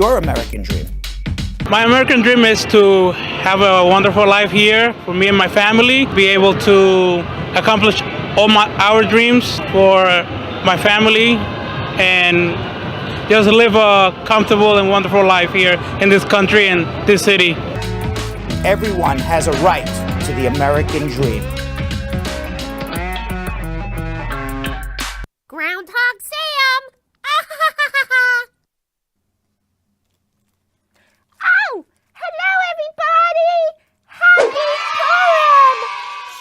your American dream? My American dream is to have a wonderful life here for me and my family, be able to accomplish all our dreams for my family, and just live a comfortable and wonderful life here in this country and this city. Everyone has a right to the American dream. Groundhog Sam! Oh! Hello, everybody! Happy Purim!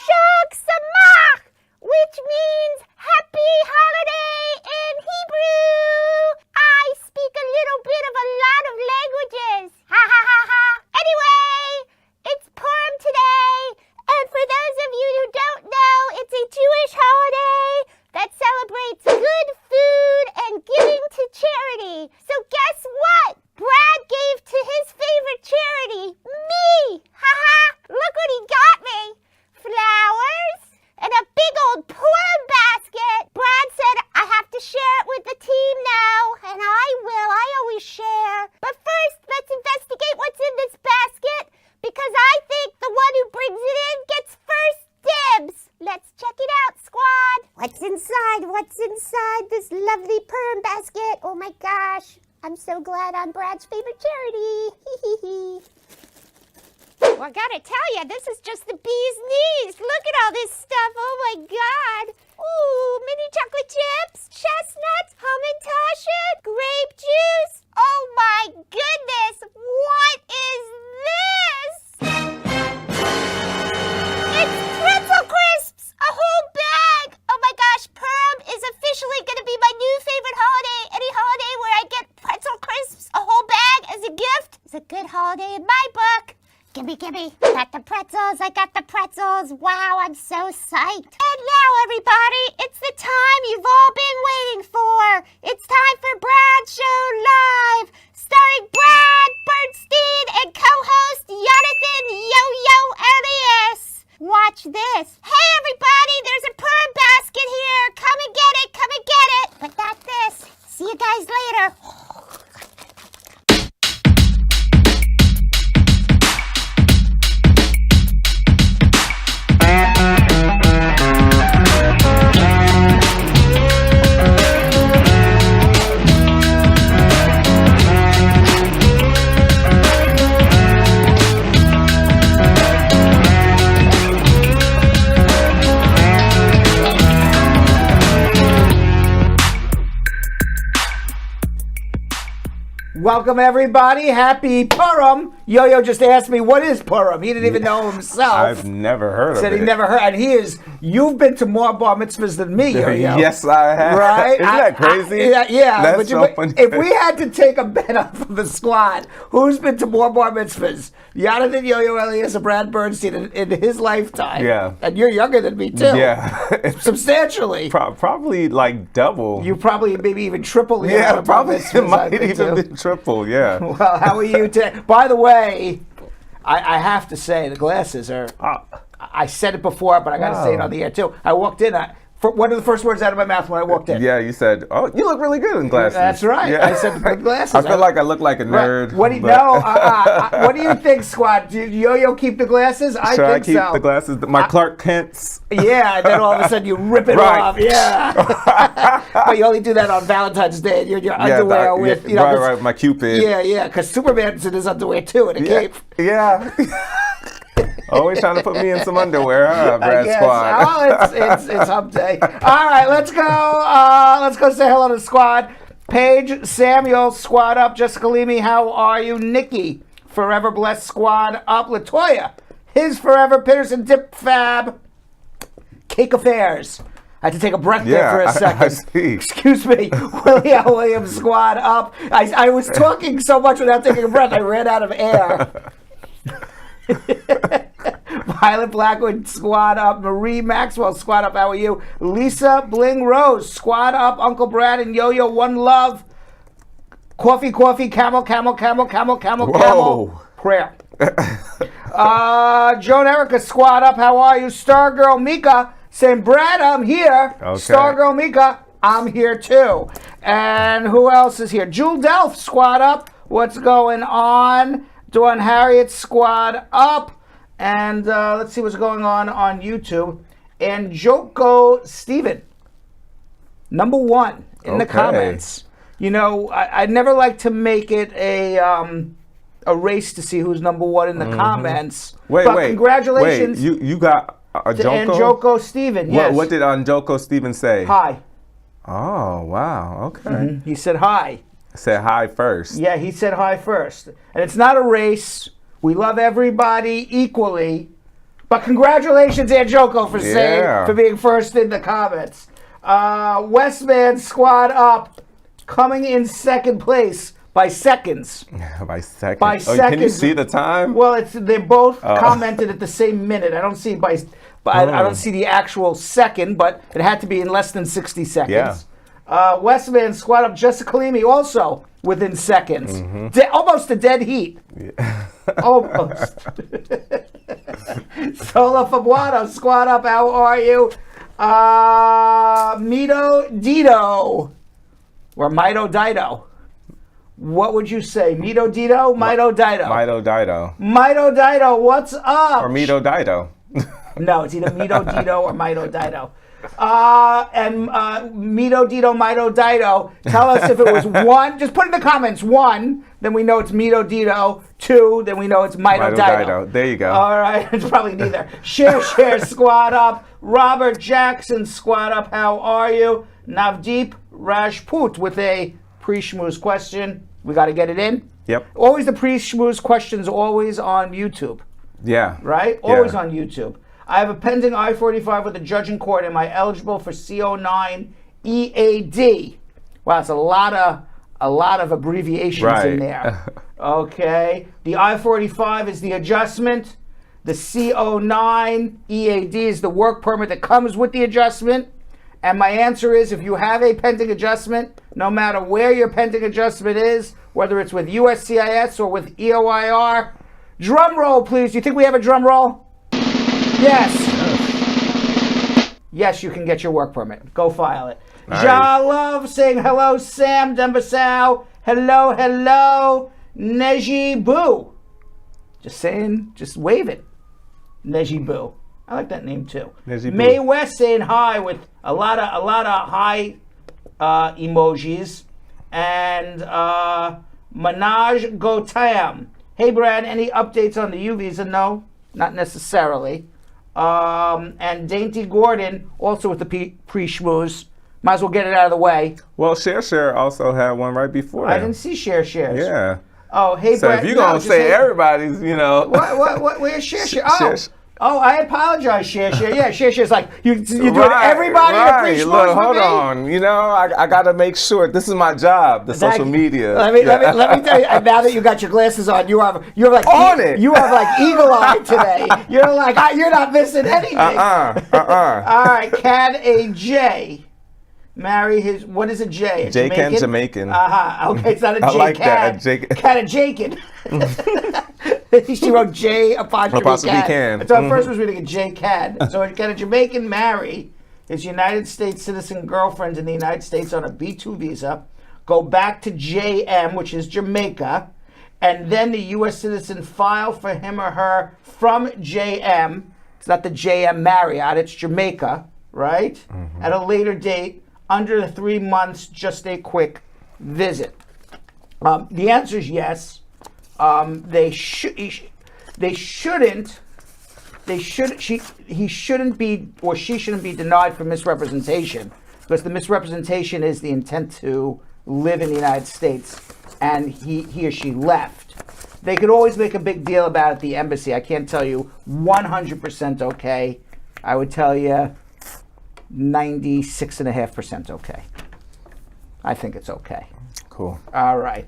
Shag Samach! Which means happy holiday in Hebrew! I speak a little bit of a lot of languages! Ha ha ha ha! Anyway, it's Purim today, and for those of you who don't know, it's a Jewish holiday that celebrates good food and giving to charity. So guess what? Brad gave to his favorite charity, me! Haha! Look what he got me! Flowers and a big old Purim basket. Brad said I have to share it with the team now, and I will. I always share. But first, let's investigate what's in this basket, because I think the one who brings it in gets first dibs. Let's check it out, squad. What's inside? What's inside this lovely Purim basket? Oh my gosh. I'm so glad I'm Brad's favorite charity. Well, I gotta tell you, this is just the bee's knees. Look at all this stuff. Oh my God. Ooh, mini chocolate chips, chestnuts, Hamantashen, grape juice. Oh my goodness. What is this? It's pretzel crisps, a whole bag. Oh my gosh, Purim is officially gonna be my new favorite holiday. Any holiday where I get pretzel crisps, a whole bag as a gift, is a good holiday in my book. Gimme. Got the pretzels, I got the pretzels. Wow, I'm so psyched. And now, everybody, it's the time you've all been waiting for. It's time for Brad's Show Live, starring Brad, Bernstein, and co-host Yonathan Yo-Yo Elias. Watch this. Hey, everybody, there's a Purim basket here. Come and get it. But not this. See you guys later. Welcome, everybody. Happy Purim. Yo-Yo just asked me, what is Purim? He didn't even know himself. I've never heard of it. Said he never heard. And you've been to more bar mitzvahs than me, Yo-Yo. Yes, I have. Right? Isn't that crazy? Yeah. That's so funny. If we had to take a bet up from the squad, who's been to more bar mitzvahs? Yonathan Yo-Yo Elias or Brad Bernstein in his lifetime. Yeah. And you're younger than me, too. Yeah. Substantially. Probably like double. You probably maybe even triple. Yeah, probably it might even be triple, yeah. Well, how are you today? By the way, I have to say the glasses are. I said it before, but I got to say it on the air too. I walked in. One of the first words out of my mouth when I walked in. Yeah, you said, "Oh, you look really good in glasses." That's right. Yeah. I said the glasses. I feel like I look like a nerd. Right. What do you think, squad? Do Yo-Yo keep the glasses? I Should think I keep so. the glasses? My Clark Kent's. Yeah, and then all of a sudden you rip it off. Yeah. But you only do that on Valentine's Day. You're in your underwear with, right, my Cupid. Yeah, because Superman's in his underwear too, and a cape. Yeah. Always trying to put me in some underwear, huh, Brad Squad? Oh, it's Hump Day. All right, let's go. Let's go say hello to the squad. Paige, Samuel, squad up. Jessica Leamy, how are you? Nikki, Forever Blessed, squad up. Latoya, his Forever, Peterson, Dip Fab, Cake Affairs. I had to take a breath there for a second. I see. Excuse me. Willie L. Williams, squad up. I was talking so much without taking a breath, I ran out of air. Violet Blackwood, squad up. Marie Maxwell, squad up. How are you? Lisa Bling Rose, squad up. Uncle Brad and Yo-Yo, one love. Coffee, camel, prayer. Joan Erica, squad up. How are you? Stargirl Mika saying, Brad, I'm here. Okay. Stargirl Mika, I'm here too. And who else is here? Jewel Delph, squad up. What's going on? Dawn Harriet squad up. And let's see what's going on YouTube. And Joko Steven, number one in the comments. You know, I'd never like to make it a race to see who's number one in the comments. Wait, congratulations. Wait, you got Joko? Joko Steven, yes. What did Joko Steven say? Hi. Oh, wow, okay. He said hi. Said hi first. Yeah, he said hi first. And it's not a race. We love everybody equally. But congratulations, Joko, for being first in the comments. Westman squad up, coming in second place by seconds. By seconds. By seconds. Can you see the time? Well, they both commented at the same minute. I don't see I don't see the actual second, but it had to be in less than 60 seconds. Yeah. Westman squad up, Jessica Kalimi also within seconds. Almost a dead heat. Yeah. Almost. Sola Fabuano squad up, how are you? Mito Dito. Or Mito Dido. What would you say? Mito Dito? Mito Dido? Mito Dido. Mito Dido, what's up? Or Mito Dido. No, it's either Mito Dito or Mito Dido. Mito Dito, Mito Dido, tell us if it was one. Just put in the comments, one, then we know it's Mito Dito. Two, then we know it's Mito Dido. There you go. All right, it's probably neither. Share squad up. Robert Jackson squad up, how are you? Navdeep Rajput with a pre-schmooze question. We got to get it in? Yep. Always the pre-schmooze questions, always on YouTube. Yeah. Right? Always on YouTube. I have a pending I-45 with a judge in court. Am I eligible for CO9 EAD? Wow, it's a lot of abbreviations in there. Okay. The I-45 is the adjustment. The CO9 EAD is the work permit that comes with the adjustment. And my answer is, if you have a pending adjustment, no matter where your pending adjustment is, whether it's with USCIS or with EOIR, drum roll, please. Do you think we have a drum roll? Yes. Yes, you can get your work permit. Go file it. Nice. Ja Love saying hello, Sam Dembasau. Hello. Neji Boo. Just saying, just wave it. Neji Boo. I like that name too. May West saying hi with a lot of hi emojis. And Manaj Gotam. Hey Brad, any updates on the U visa? No, not necessarily. And Dainty Gordon also with the pre-schmooze. Might as well get it out of the way. Well, Share also had one right before. I didn't see Shares. Yeah. Oh, hey so Brad. So if you're gonna say everybody's, you know. What? Where's Share? Oh, I apologize, Share. Yeah, Share's like, you doing everybody in a pre-schmooze. Look, hold on. You know, I got to make sure. This is my job, social media. Let me tell you, now that you got your glasses on, you're like on it. You have like eagle eye today. You're like, you're not missing anything. All right, can a J marry his, what is a J? J can Jamaican. Okay, it's not a J. I like that. Can a Jakin. She wrote J apostrophe can. So at first was reading a J can. So can a Jamaican marry his United States citizen girlfriend in the United States on a B2 visa, go back to JM, which is Jamaica, and then the U.S. citizen file for him or her from JM. It's not the JM Marriott, it's Jamaica, right? At a later date, under 3 months, just a quick visit. The answer is yes. He shouldn't be, or she shouldn't be denied for misrepresentation, because the misrepresentation is the intent to live in the United States, and he or she left. They could always make a big deal about it at the embassy. I can't tell you 100% okay. I would tell you 96.5% okay. I think it's okay. Cool. All right,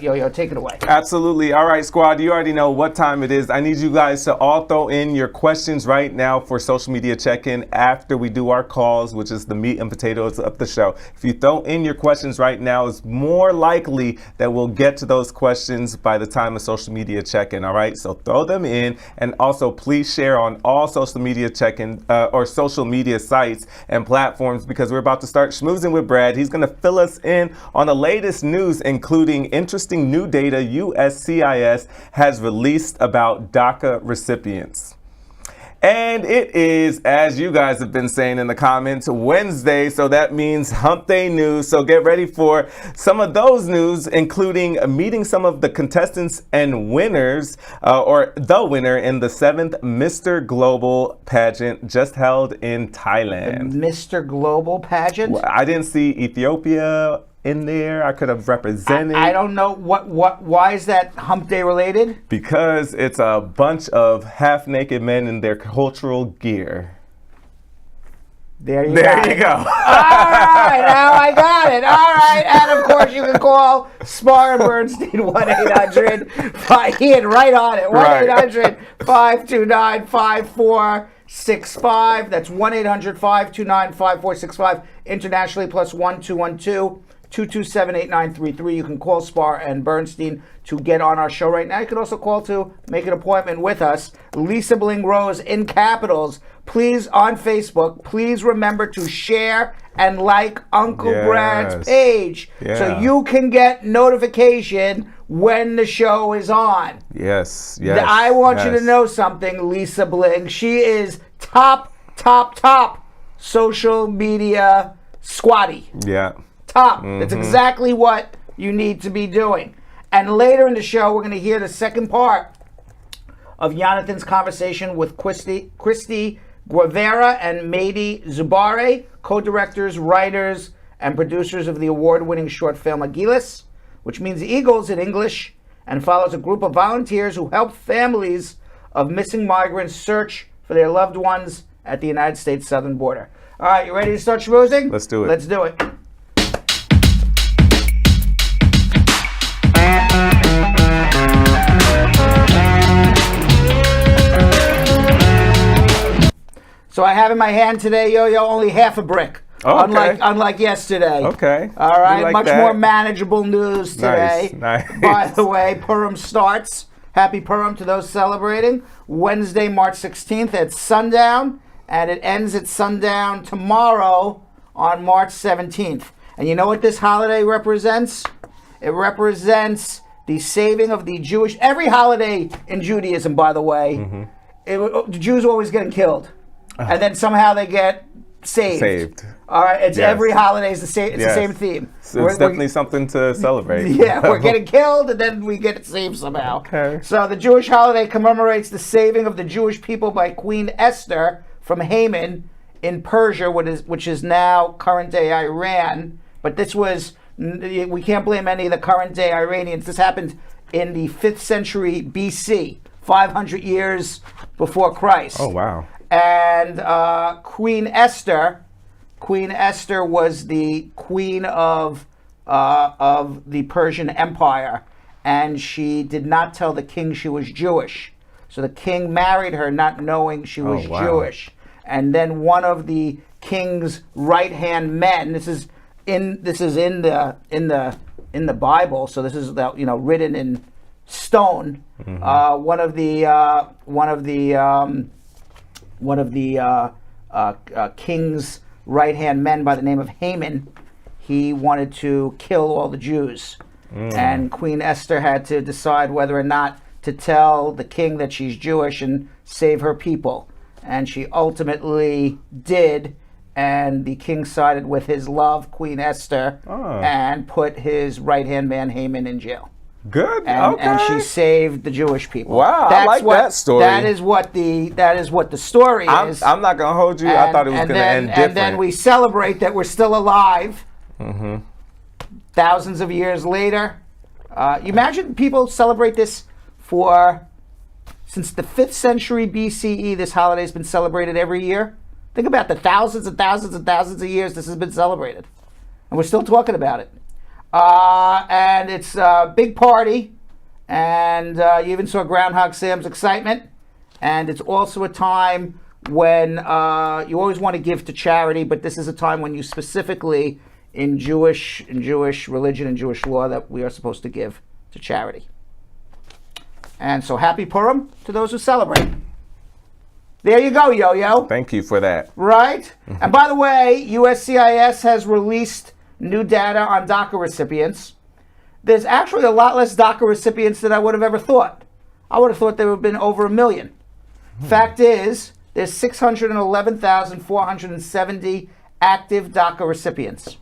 Yo-Yo, take it away. Absolutely. All right, squad, you already know what time it is. I need you guys to all throw in your questions right now for social media check-in after we do our calls, which is the meat and potatoes of the show. If you throw in your questions right now, it's more likely that we'll get to those questions by the time of social media check-in, all right? So throw them in, and also please share on all social media check-in or social media sites and platforms, because we're about to start schmoozing with Brad. He's going to fill us in on the latest news, including interesting new data USCIS has released about Daca recipients. And it is, as you guys have been saying in the comments, Wednesday, so that means Hump Day news. So get ready for some of those news, including meeting some of the contestants and winners, or the winner in the 7th Mr. Global pageant just held in Thailand. Mr. Global pageant? Well, I didn't see Ethiopia in there. I could have represented. I don't know why is that Hump Day related? Because it's a bunch of half-naked men in their cultural gear. There you go. All right, now I got it. All right, and of course you can call Spar and Bernstein 1-800. He had right on it. 1-800-529-5465. That's 1-800-529-5465. Internationally, +1 212 227-8933. You can call Spar and Bernstein to get on our show right now. You can also call to make an appointment with us. Lisa Bling Rose in capitals. Please, on Facebook, please remember to share and like Uncle Brad's page so you can get notification when the show is on. Yes. I want you to know something, Lisa Bling. She is top social media squatty. Yeah. Top. That's exactly what you need to be doing. And later in the show, we're going to hear the second part of Yonathan's conversation with Kristy Guevara and Maite Zubiaurre, co-directors, writers, and producers of the award-winning short film Águilas, which means eagles in English, and follows a group of volunteers who help families of missing migrants search for their loved ones at the United States southern border. All right, you ready to start schmoozing? Let's do it. Let's do it. So I have in my hand today, Yo-Yo, only half a brick. Oh, okay. Unlike yesterday. Okay. All right. Like Much that. more manageable news today. Nice. By the way, Purim starts. Happy Purim to those celebrating. Wednesday, March 16th at sundown. And it ends at sundown tomorrow on March 17th. And you know what this holiday represents? It represents the saving of the Jewish... Every holiday in Judaism, by the way, the Jews are always getting killed. And then somehow they get saved. All right, it's every holiday is the same. It's the same theme. So it's definitely something to celebrate. Yeah, we're getting killed and then we get saved somehow. Okay. So the Jewish holiday commemorates the saving of the Jewish people by Queen Esther from Haman in Persia, which is now current day Iran. But this was, we can't blame any of the current day Iranians. This happened in the 5th century BC, 500 years before Christ. Oh, wow. And Queen Esther was the queen of the Persian Empire, and she did not tell the king she was Jewish. So the king married her, not knowing she was Jewish. And then one of the king's right-hand men. This is in the Bible. So this is written in stone. One of the king's right-hand men by the name of Haman, he wanted to kill all the Jews. And Queen Esther had to decide whether or not to tell the king that she's Jewish and save her people. And she ultimately did, and the king sided with his love, Queen Esther, and put his right-hand man Haman in jail. Good. And she saved the Jewish people. Wow, I like that story. That is what the story is. I'm not gonna hold you. I thought it was gonna end different. And then we celebrate that we're still alive. Thousands of years later. You imagine people celebrate this since the 5th century BCE. This holiday has been celebrated every year. Think about the thousands and thousands and thousands of years this has been celebrated, and we're still talking about it. And it's a big party, and you even saw Groundhog Sam's excitement. And it's also a time when you always want to give to charity, but this is a time when you specifically, in Jewish religion and Jewish law, that we are supposed to give to charity. And so happy Purim to those who celebrate. There you go, Yo-Yo. Thank you for that. Right? And by the way, USCIS has released new data on Daca recipients, there's actually a lot less DACA recipients than I would have ever thought. I would have thought there would have been over 1 million. Fact is, there's 611,470 active DACA recipients.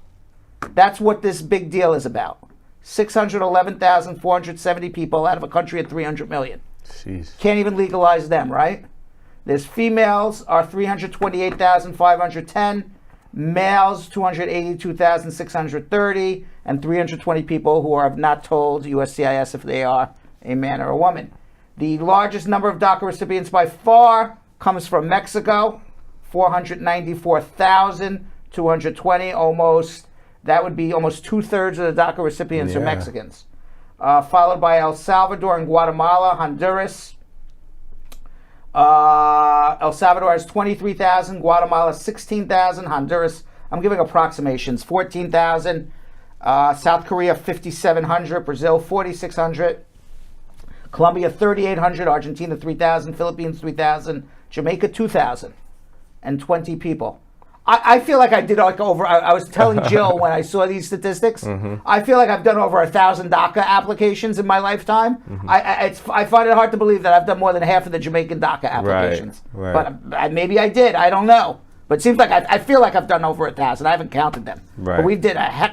That's what this big deal is about. 611,470 people out of a country of 300 million. Jeez. Can't even legalize them, right? There's females are 328,510, males 282,630, and 320 people who are not told USCIS if they are a man or a woman. The largest number of DACA recipients by far comes from Mexico, 494,220, almost. That would be almost 2/3 of the DACA recipients are Mexicans. Followed by El Salvador and Guatemala, Honduras. El Salvador has 23,000, Guatemala 16,000, Honduras, I'm giving approximations, 14,000. South Korea 5,700, Brazil 4,600. Colombia 3,800, Argentina 3,000, Philippines 3,000, Jamaica 2,020 people. I feel like I did like over. I was telling Jill when I saw these statistics. I feel like I've done over 1,000 DACA applications in my lifetime. I find it hard to believe that I've done more than half of the Jamaican DACA applications. Right. But maybe I did. I don't know. But it seems like I feel like I've done over 1,000. I haven't counted them. Right. But we did a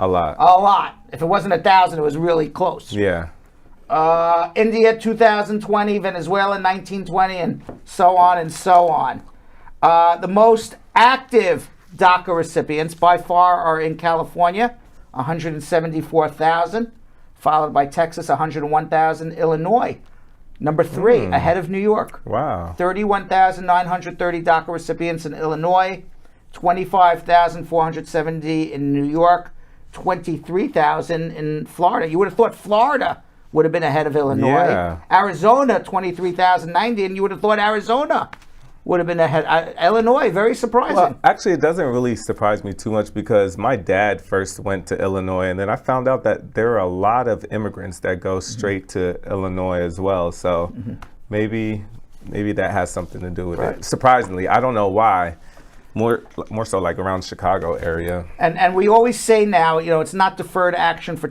lot. A lot. If it wasn't 1,000, it was really close. Yeah. India 2020, Venezuela 1920, and so on and so on. The most active DACA recipients by far are in California, 174,000, followed by Texas, 101,000, Illinois, number 3, ahead of New York. Wow. 31,930 DACA recipients in Illinois, 25,470 in New York, 23,000 in Florida. You would have thought Florida would have been ahead of Illinois. Yeah. Arizona, 23,090, and you would have thought Arizona would have been ahead. Illinois, very surprising. Well, actually, it doesn't really surprise me too much because my dad first went to Illinois, and then I found out that there are a lot of immigrants that go straight to Illinois as well. So maybe that has something to do with it. Surprisingly, I don't know why. More so like around Chicago area. And we always say now, it's not deferred action for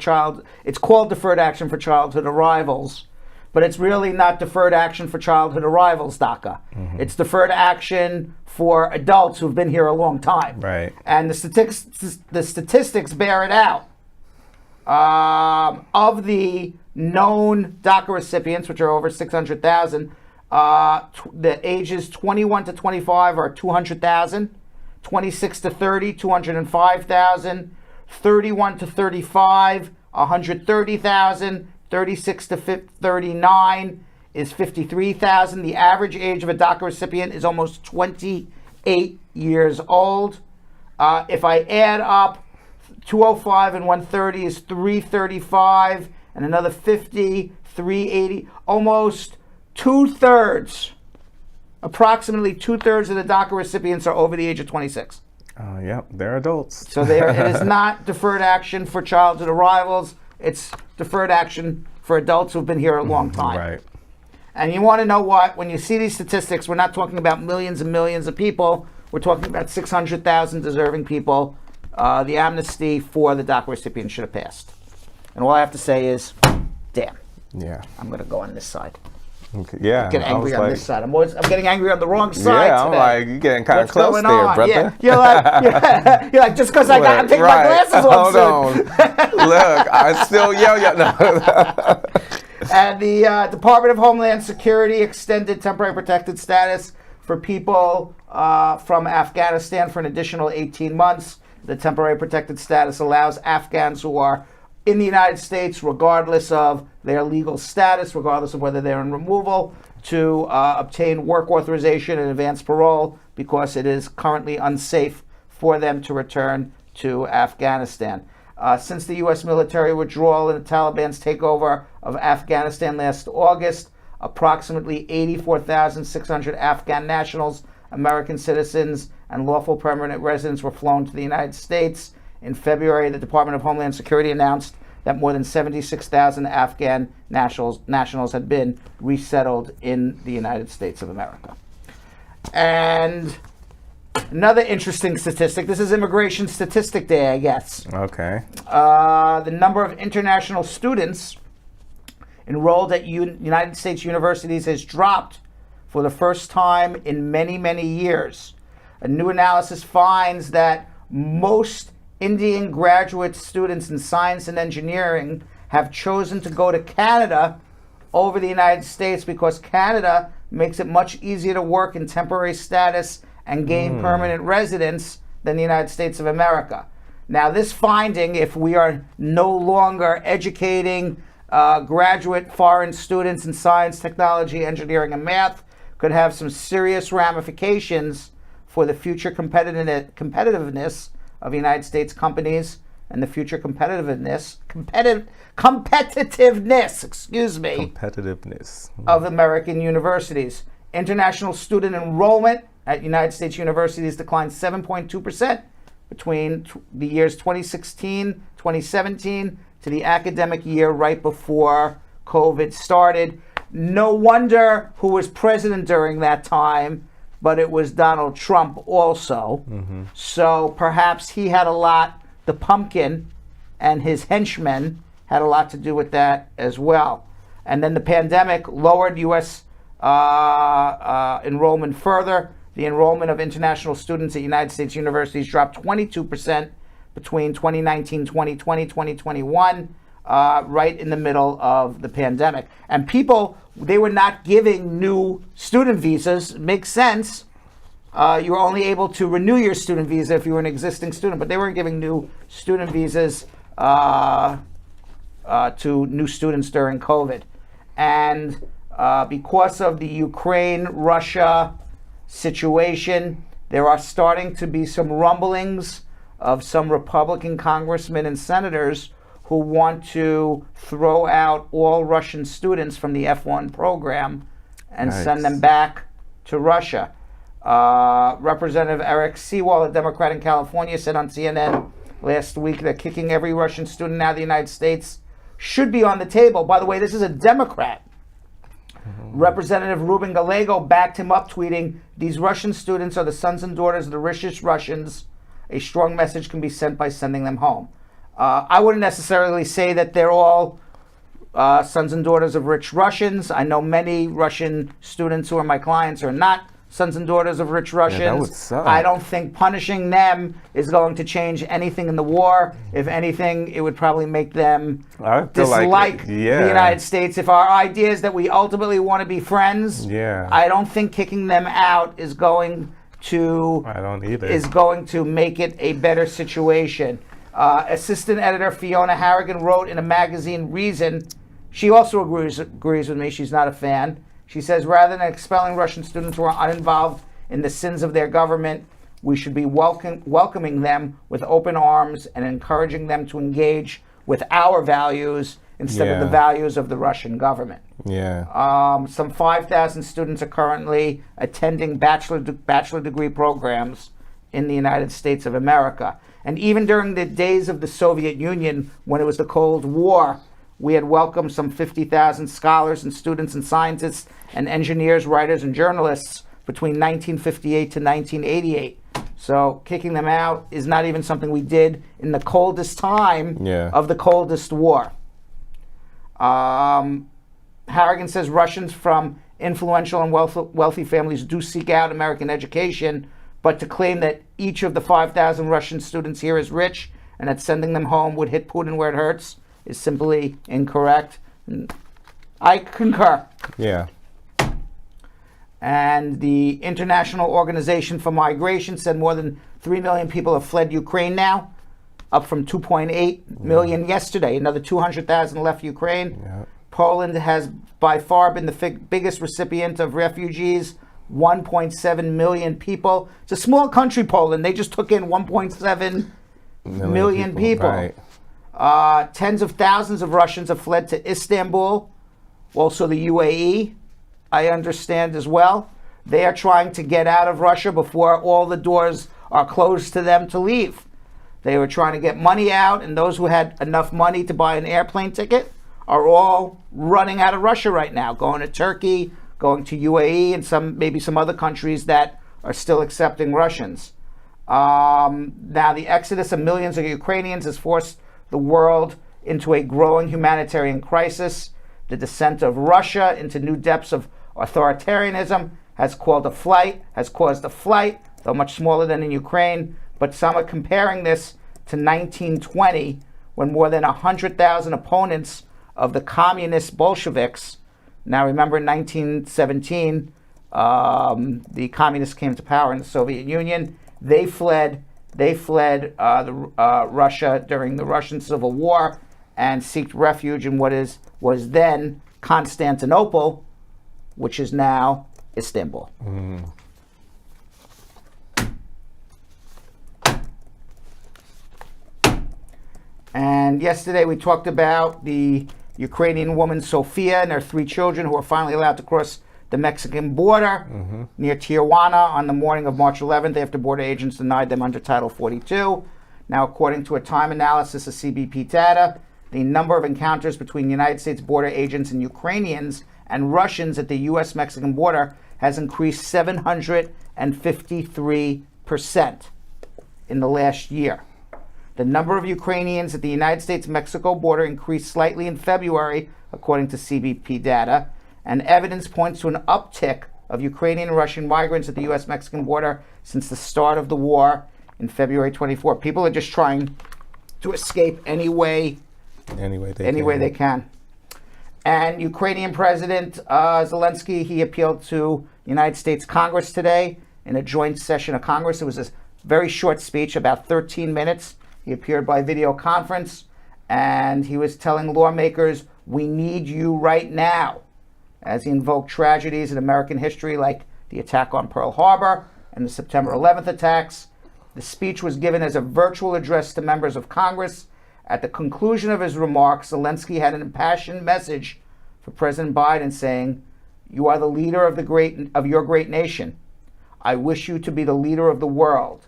it's called deferred action for childhood arrivals, but it's really not deferred action for childhood arrivals, DACA. It's deferred action for adults who've been here a long time. Right. And the statistics bear it out. Of the known DACA recipients, which are over 600,000, the ages 21 to 25 are 200,000, 26 to 30, 205,000, 31 to 35, 130,000, 36 to 39 is 53,000. The average age of a DACA recipient is almost 28 years old. If I add up 205 and 130 is 335, and another 50, 380, almost approximately two-thirds of the DACA recipients are over the age of 26. Yep, they're adults. So it is not deferred action for childhood arrivals. It's deferred action for adults who've been here a long time. Right. And you want to know what? When you see these statistics, we're not talking about millions and millions of people. We're talking about 600,000 deserving people. The amnesty for the DACA recipients should have passed. And all I have to say is, damn. Yeah. I'm going to go on this side. Okay. Yeah. I'm getting angry on this side. I'm getting angry on the wrong side. Yeah, I'm today. like, you're getting kind of close there, brother. Yeah. You're like, just because I'm taking my glasses off. Hold on. Look, I still yell. No. And the Department of Homeland Security extended temporary protected status for people from Afghanistan for an additional 18 months. The temporary protected status allows Afghans who are in the United States, regardless of their legal status, regardless of whether they're in removal, to obtain work authorization and advance parole because it is currently unsafe for them to return to Afghanistan. Since the U.S. military withdrawal and the Taliban's takeover of Afghanistan last August, approximately 84,600 Afghan nationals, American citizens, and lawful permanent residents were flown to the United States. In February, the Department of Homeland Security announced that more than 76,000 Afghan nationals had been resettled in the United States of America. And Another interesting statistic. This is Immigration Statistic Day, I guess. Okay. The number of international students enrolled at United States universities has dropped for the first time in many, many years. A new analysis finds that most Indian graduate students in science and engineering have chosen to go to Canada over the United States because Canada makes it much easier to work in temporary status and gain permanent residence than the United States of America. Now, this finding, if we are no longer educating graduate foreign students in science, technology, engineering, and math, could have some serious ramifications for the future competitiveness of United States companies and the future competitiveness, excuse me, Competitiveness. of American universities. International student enrollment at United States universities declined 7.2% between the years 2016, 2017 to the academic year right before COVID started. No wonder who was president during that time, but it was Donald Trump also. So perhaps he had a lot, the pumpkin and his henchmen had a lot to do with that as well. And then the pandemic lowered U.S. Enrollment further. The enrollment of international students at United States universities dropped 22% between 2019, 2020, 2021, right in the middle of the pandemic. And people, they were not giving new student visas. It makes sense. You were only able to renew your student visa if you were an existing student, but they weren't giving new student visas to new students during COVID. And because of the Ukraine-Russia situation, there are starting to be some rumblings of some Republican congressmen and senators who want to throw out all Russian students from the F1 program and send them back to Russia. Representative Eric Sewell, a Democrat in California, said on CNN last week that kicking every Russian student out of the United States should be on the table. By the way, this is a Democrat. Representative Ruben Gallego backed him up, tweeting, "These Russian students are the sons and daughters of the richest Russians. A strong message can be sent by sending them home." I wouldn't necessarily say that they're all sons and daughters of rich Russians. I know many Russian students who are my clients are not sons and daughters of rich Russians. that would suck. I don't think punishing them is going to change anything in the war. If anything, it would probably make them dislike the United States. If our idea is that we ultimately want to be friends, I don't think kicking them out is going to make it a better situation. Assistant editor Fiona Harrigan wrote in a magazine, Reason. She also agrees with me. She's not a fan. She says, rather than expelling Russian students who are uninvolved in the sins of their government, we should be welcoming them with open arms and encouraging them to engage with our values instead of the values of the Russian government. Some 5,000 students are currently attending bachelor degree programs in the United States of America. And even during the days of the Soviet Union, when it was the Cold War, we had welcomed some 50,000 scholars and students and scientists and engineers, writers, and journalists between 1958 to 1988. So kicking them out is not even something we did in the coldest time of the coldest war. Harrigan says Russians from influential and wealthy families do seek out American education, but to claim that each of the 5,000 Russian students here is rich and that sending them home would hit Putin where it hurts is simply incorrect. I concur. And the International Organization for Migration said more than 3 million people have fled Ukraine now, up from 2.8 million yesterday. Another 200,000 left Ukraine. Poland has by far been the biggest recipient of refugees, 1.7 million people. It's a small country, Poland. They just took in 1.7 million people. Tens of thousands of Russians have fled to Istanbul, also the UAE, I understand as well. They are trying to get out of Russia before all the doors are closed to them to leave. They were trying to get money out, and those who had enough money to buy an airplane ticket are all running out of Russia right now, going to Turkey, going to UAE, and maybe some other countries that are still accepting Russians. Now, the exodus of millions of Ukrainians has forced the world into a growing humanitarian crisis. The descent of Russia into new depths of authoritarianism has caused a flight, though much smaller than in Ukraine. But some are comparing this to 1920, when more than 100,000 opponents of the communist Bolsheviks. Now, remember, in 1917, the communists came to power in the Soviet Union. They fled Russia during the Russian Civil War and sought refuge in what was then Constantinople, which is now Istanbul. And yesterday we talked about the Ukrainian woman Sofia and her 3 children who were finally allowed to cross the Mexican border near Tijuana on the morning of March 11th after border agents denied them under Title 42. Now, according to a time analysis of CBP data, the number of encounters between United States border agents and Ukrainians and Russians at the U.S.-Mexican border has increased 753% in the last year. The number of Ukrainians at the United States-Mexico border increased slightly in February, according to CBP data, and evidence points to an uptick of Ukrainian and Russian migrants at the U.S.-Mexican border since the start of the war in February 24. People are just trying to escape any way they can. And Ukrainian President Zelensky, he appealed to United States Congress today in a joint session of Congress. It was a very short speech, about 13 minutes. He appeared by video conference, and he was telling lawmakers, "We need you right now," as he invoked tragedies in American history like the attack on Pearl Harbor and the September 11th attacks. The speech was given as a virtual address to members of Congress. At the conclusion of his remarks, Zelensky had an impassioned message for President Biden saying, "You are the leader of your great nation. I wish you to be the leader of the world.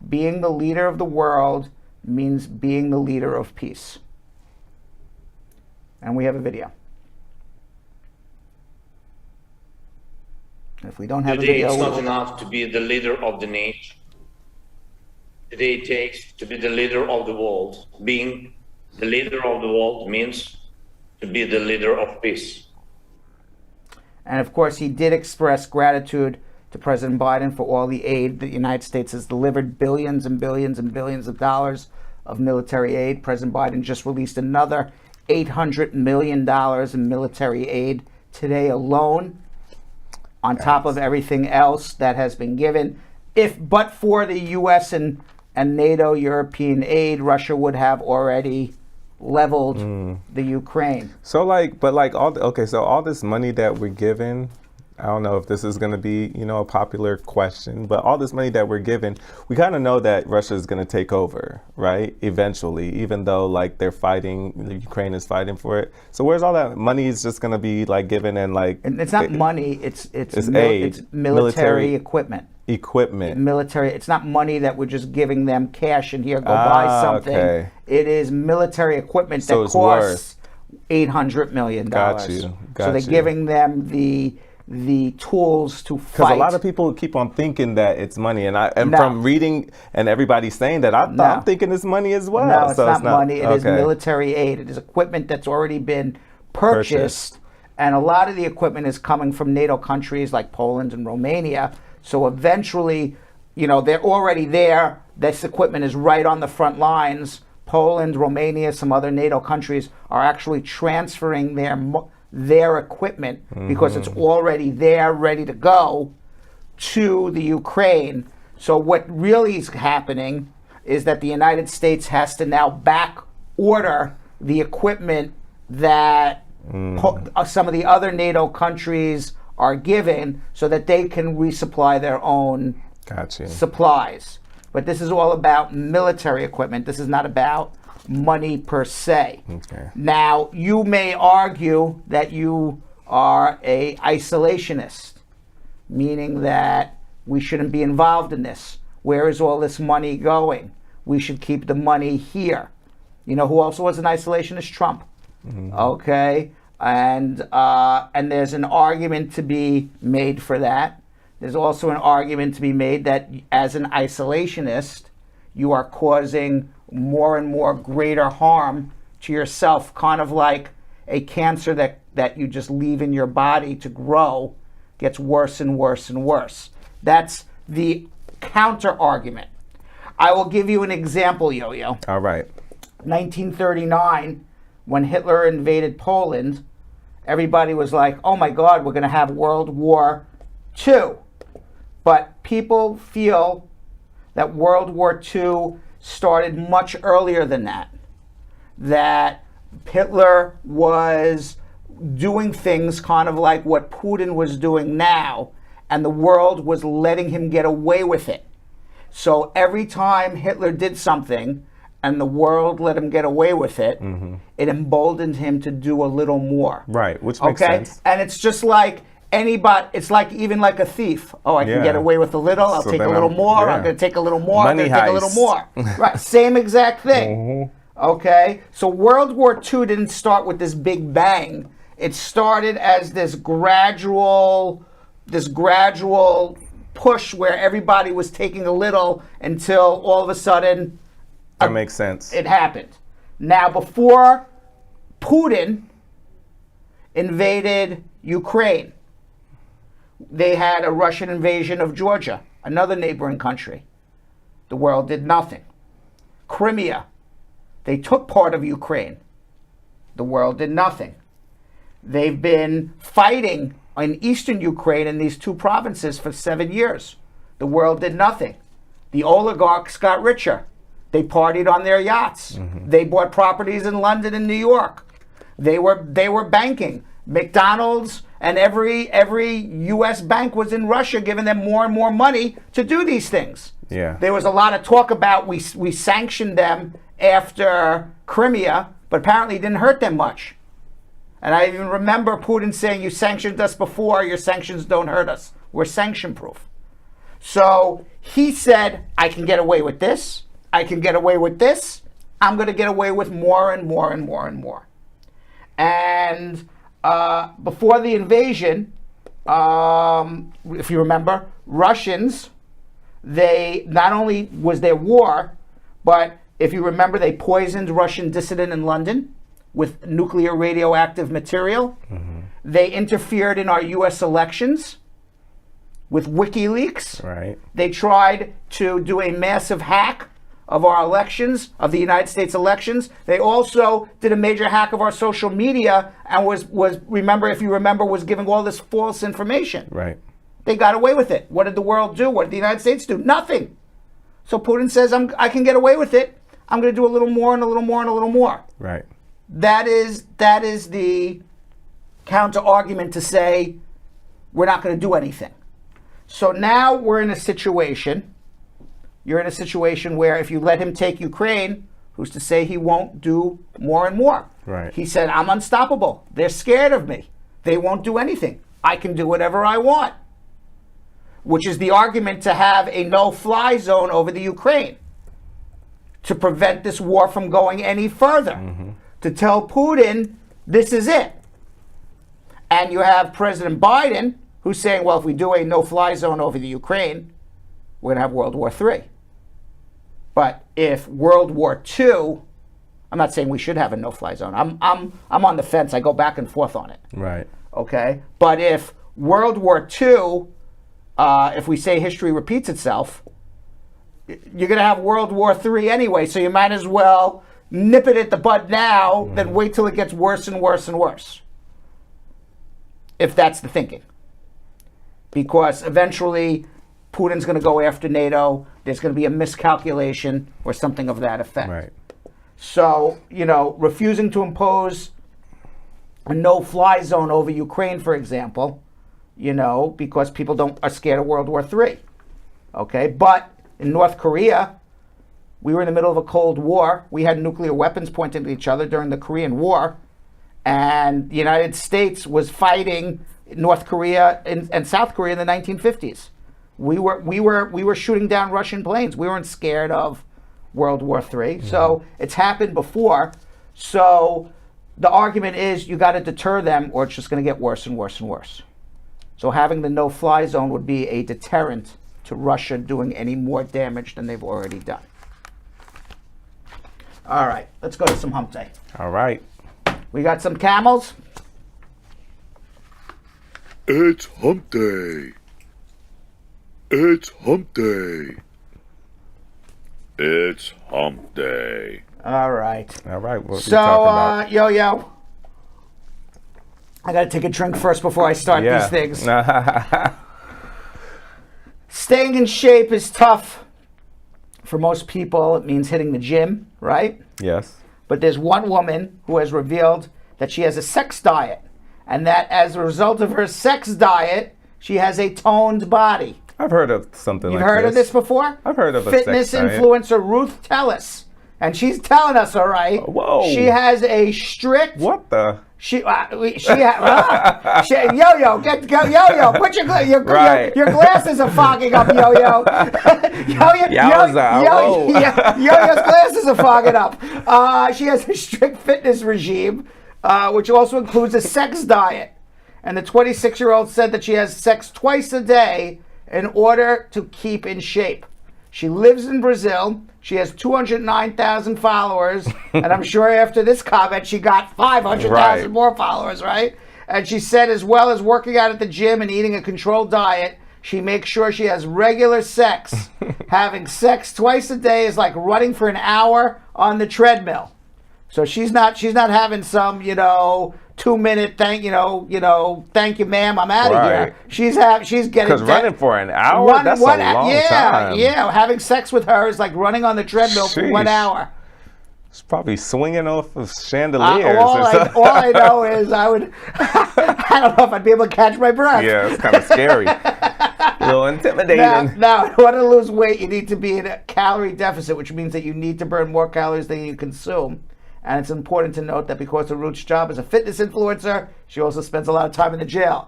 Being the leader of the world means being the leader of peace." And we have a video. If we don't have Today, a video, it's not enough to be the leader of the nation. Today, it takes to be the leader of the world. Being the leader of the world means to be the leader of peace. And of course, he did express gratitude to President Biden for all the aid the United States has delivered, billions and billions and billions of dollars of military aid. President Biden just released another $800 million in military aid today alone, on top of everything else that has been given. But for the U.S. and NATO European aid, Russia would have already leveled the Ukraine. So all this money that we're given, I don't know if this is going to be, a popular question, but all this money that we're given, we kind of know that Russia is going to take over, right? Eventually, even though they're fighting, Ukraine is fighting for it. So where's all that money is just going to be given and And it's not money, it's aid, it's military equipment. Military, it's not money that we're just giving them cash and here, go buy something. Okay. It is military equipment that costs $800 million. Got you. So they're giving them the tools to fight. Because a lot of people keep on thinking that it's money, and from reading and everybody saying that, I'm thinking it's money as well. No, it's not money. It is military aid. It is equipment that's already been purchased, and a lot of the equipment is coming from NATO countries like Poland and Romania. So eventually, they're already there. This equipment is right on the front lines. Poland, Romania, some other NATO countries are actually transferring their equipment because it's already there, ready to go to the Ukraine. So what really is happening is that the United States has to now back order the equipment that some of the other NATO countries are given so that they can resupply their own supplies. But this is all about military equipment. This is not about money per se. Okay. Now, you may argue that you are an isolationist, meaning that we shouldn't be involved in this. Where is all this money going? We should keep the money here. You know who also was an isolationist? Trump. Okay, and there's an argument to be made for that. there's also an argument to be made that as an isolationist, you are causing more and more greater harm to yourself, kind of like a cancer that you just leave in your body to grow gets worse and worse and worse. That's the counter argument. I will give you an example, Yo-Yo. All right. 1939, when Hitler invaded Poland, everybody was like, oh my God, we're going to have World War II. But people feel that World War II started much earlier than that. That Hitler was doing things kind of like what Putin was doing now, and the world was letting him get away with it. So every time Hitler did something and the world let him get away with it, it emboldened him to do a little more. Right, which makes sense. And it's just like anybody, it's like even like a thief. Oh, I can get away with a little, I'll take a little more, I'm going to take a little more, I'm going to take a little more. Right, same exact thing. Okay, so World War II didn't start with this big bang. It started as this gradual push where everybody was taking a little until all of a sudden that makes sense. It happened. Now, before Putin invaded Ukraine, they had a Russian invasion of Georgia, another neighboring country. The world did nothing. Crimea, they took part of Ukraine. The world did nothing. They've been fighting in eastern Ukraine in these two provinces for 7 years. The world did nothing. The oligarchs got richer. They partied on their yachts. They bought properties in London and New York. They were banking. McDonald's and every U.S. bank was in Russia, giving them more and more money to do these things. Yeah. There was a lot of talk about we sanctioned them after Crimea, but apparently it didn't hurt them much. And I even remember Putin saying, you sanctioned us before, your sanctions don't hurt us. We're sanction proof. So he said, I can get away with this. I can get away with this. I'm going to get away with more and more and more and more. And before the invasion, if you remember, Russians, they not only was there war, but if you remember, they poisoned Russian dissident in London with nuclear radioactive material. They interfered in our U.S. elections with WikiLeaks. Right. They tried to do a massive hack of our elections, of the United States elections. They also did a major hack of our social media and was giving all this false information. Right. They got away with it. What did the world do? What did the United States do? Nothing. So Putin says, I can get away with it. I'm going to do a little more and a little more and a little more. Right. That is the counter argument to say we're not going to do anything. So now we're in a situation. You're in a situation where if you let him take Ukraine, who's to say he won't do more and more? Right. He said, I'm unstoppable. They're scared of me. They won't do anything. I can do whatever I want. Which is the argument to have a no-fly zone over the Ukraine, to prevent this war from going any further, to tell Putin, this is it. And you have President Biden, who's saying, well, if we do a no-fly zone over the Ukraine, we're going to have World War III. But if World War II, I'm not saying we should have a no-fly zone. I'm on the fence. I go back and forth on it. Right. Okay? But if World War II, if we say history repeats itself, you're going to have World War III anyway, so you might as well nip it at the bud now than wait till it gets worse and worse and worse. If that's the thinking. Because eventually Putin's going to go after NATO. There's going to be a miscalculation or something of that effect. Right. So, refusing to impose a no-fly zone over Ukraine, for example, because people are scared of World War III. Okay, but in North Korea, we were in the middle of a Cold War. We had nuclear weapons pointed at each other during the Korean War, and the United States was fighting North Korea and South Korea in the 1950s. We were shooting down Russian planes. We weren't scared of World War III. So it's happened before. So the argument is you got to deter them, or it's just going to get worse and worse and worse. So having the no-fly zone would be a deterrent to Russia doing any more damage than they've already done. All right, let's go to some hump day. All right. We got some camels. It's hump day. It's hump day. It's hump day. All right. All right. What we So, talking about? Yo-Yo, I got to take a drink first before I start these things. Staying in shape is tough. For most people, it means hitting the gym, right? Yes. But there's one woman who has revealed that she has a sex diet, and that as a result of her sex diet, she has a toned body. I've heard of something You've like this. heard of this before? I've heard of a fitness sex diet. influencer Ruth Tellis, and she's telling us, all right. Whoa. She has a strict. What the? Yo-Yo, put your Right. your glasses are fogging up, Yo-Yo. Yowza, whoa. Yo-Yo's glasses are fogging up. She has a strict fitness regime, which also includes a sex diet. And the 26-year-old said that she has sex twice a day in order to keep in shape. She lives in Brazil. She has 209,000 followers. And I'm sure after this comment, she got 500,000 Right. more followers, right? And she said, as well as working out at the gym and eating a controlled diet, she makes sure she has regular sex. Having sex twice a day is like running for an hour on the treadmill. So she's not having some, 2-minute thank you, ma'am, I'm out of Right. here. She's getting Because running for an hour, that's a long time. Yeah, having sex with her is like running on the treadmill for 1 Sheesh. hour. It's probably swinging off of chandeliers All or something. I know is I don't know if I'd be able to catch my breath. Yeah, it's kind of scary. A little intimidating. Now, in order to lose weight, you need to be in a calorie deficit, which means that you need to burn more calories than you consume. And it's important to note that because of Ruth's job as a fitness influencer, she also spends a lot of time in the gym.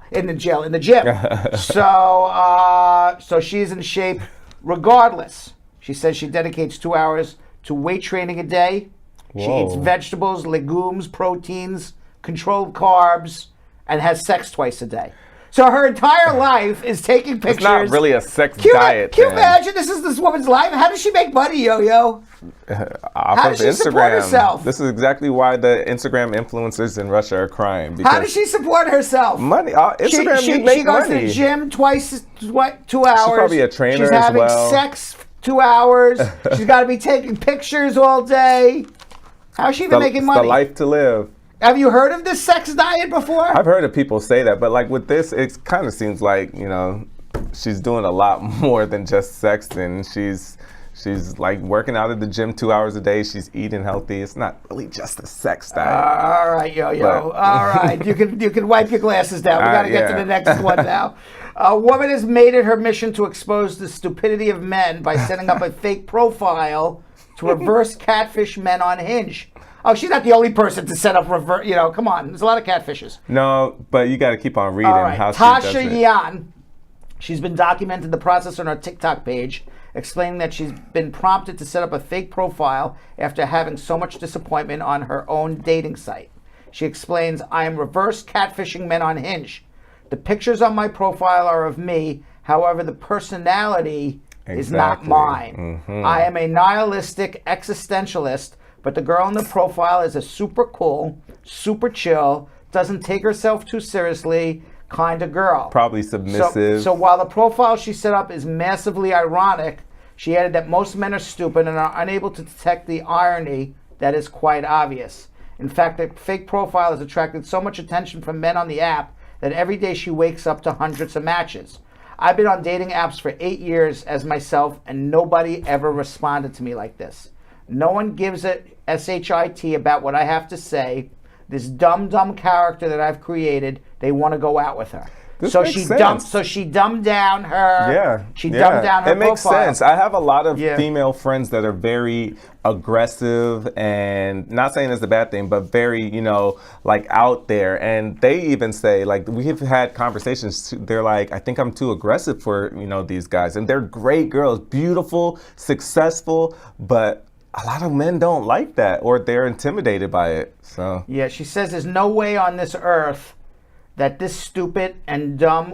So she's in shape regardless. She says she dedicates 2 hours to weight training a day. She eats Whoa. vegetables, legumes, proteins, controlled carbs, and has sex twice a day. So her entire life is taking pictures. It's not really a sex Can diet. you then. imagine this is this woman's life? How does she make money, Yo-Yo? Off How of does she support Instagram. herself? This is exactly why the Instagram influencers in Russia are crying. Because How does she support herself? money? Instagram, you she make goes money. to the gym 2 hours. She's probably a trainer She's as having well. sex 2 hours. She's got to be taking pictures all day. How's she even making It's money? the life to live. Have you heard of this sex diet before? I've heard of people say that, but like with this, it kind of seems like, she's doing a lot more than just sexting. She's like working out at the gym 2 hours a day. She's eating healthy. It's not really just a sex diet. All right, Yo-Yo. But- All right, you can wipe your glasses down. We got to get to yeah. the next one now. A woman has made it her mission to expose the stupidity of men by setting up a fake profile to reverse catfish men on Hinge. Oh, she's not the only person to set up reverse. Come on. There's a lot of catfishes. No, but you got to keep on reading All right, how she does Tasha it. Yan. She's been documenting the process on her TikTok page, explaining that she's been prompted to set up a fake profile after having so much disappointment on her own dating site. She explains, I am reverse catfishing men on Hinge. The pictures on my profile are of me. However, the personality is not Exactly. mine. I am a nihilistic existentialist, but the girl in the profile is a super cool, super chill, doesn't take herself too seriously kind of girl. Probably submissive. So while the profile she set up is massively ironic, she added that most men are stupid and are unable to detect the irony that is quite obvious. In fact, the fake profile has attracted so much attention from men on the app that every day she wakes up to hundreds of matches. I've been on dating apps for 8 years as myself, and nobody ever responded to me like this. No one gives a shit about what I have to say. This dumb character that I've created, they want to go out with her. This So makes she sense. dumbed down her. Yeah. She dumbed down her It makes profile. sense. I have a lot of Yeah. female friends that are very aggressive and not saying it's a bad thing, but very, like out there. And they even say, like, we have had conversations. They're like, I think I'm too aggressive for, these guys. And they're great girls, beautiful, successful, but a lot of men don't like that or they're intimidated by it. So Yeah, she says there's no way on this earth that this stupid and dumb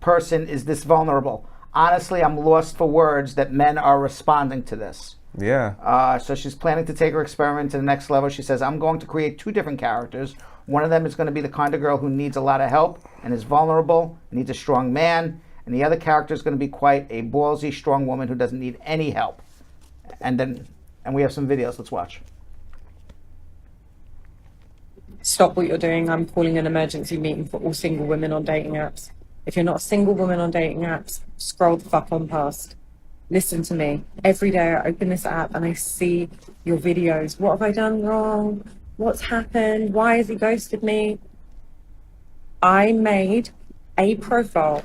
person is this vulnerable. Honestly, I'm lost for words that men are responding to this. Yeah. So she's planning to take her experiment to the next level. She says, I'm going to create 2 different characters. One of them is going to be the kind of girl who needs a lot of help and is vulnerable, needs a strong man. And the other character is going to be quite a ballsy, strong woman who doesn't need any help. And we have some videos. Let's watch. Stop what you're doing. I'm calling an emergency meeting for all single women on dating apps. If you're not a single woman on dating apps, scroll the fuck on past. Listen to me. Every day I open this app and I see your videos. What have I done wrong? What's happened? Why has he ghosted me? I made a profile,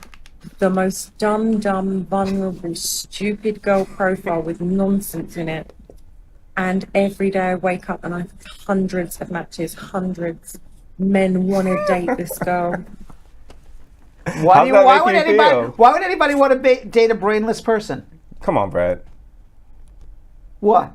the most dumb, vulnerable, stupid girl profile with nonsense in it. And every day I wake up and I have hundreds of matches, hundreds. Men want to date this girl. Why would anybody want to date a brainless person? Come on, Brad. What?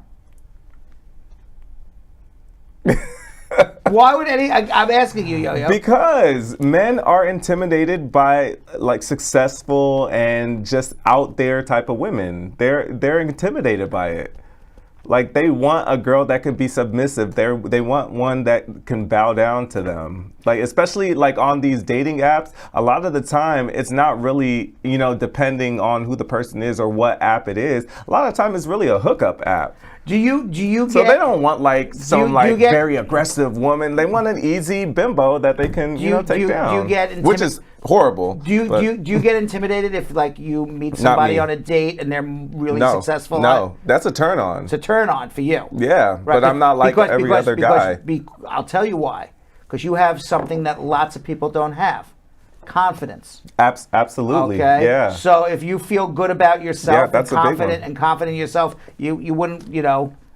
Why would I'm asking you, Yo-Yo. Because men are intimidated by like successful and just out there type of women. They're intimidated by it. Like they want a girl that can be submissive. They want one that can bow down to them. Like especially like on these dating apps, a lot of the time it's not really, depending on who the person is or what app it is. A lot of the time it's really a hookup app. Do you So they don't want like some very aggressive woman. They want an easy bimbo that they can take down. Which is horrible. Do you get intimidated if like you meet somebody on a date and they're really successful? No, that's a turn on. It's a turn on for you. Yeah, right, but I'm not like every other guy. I'll tell you why. Because you have something that lots of people don't have. Confidence. Absolutely. Okay. Yeah. So if you feel good about yourself, that's confident in yourself, you wouldn't,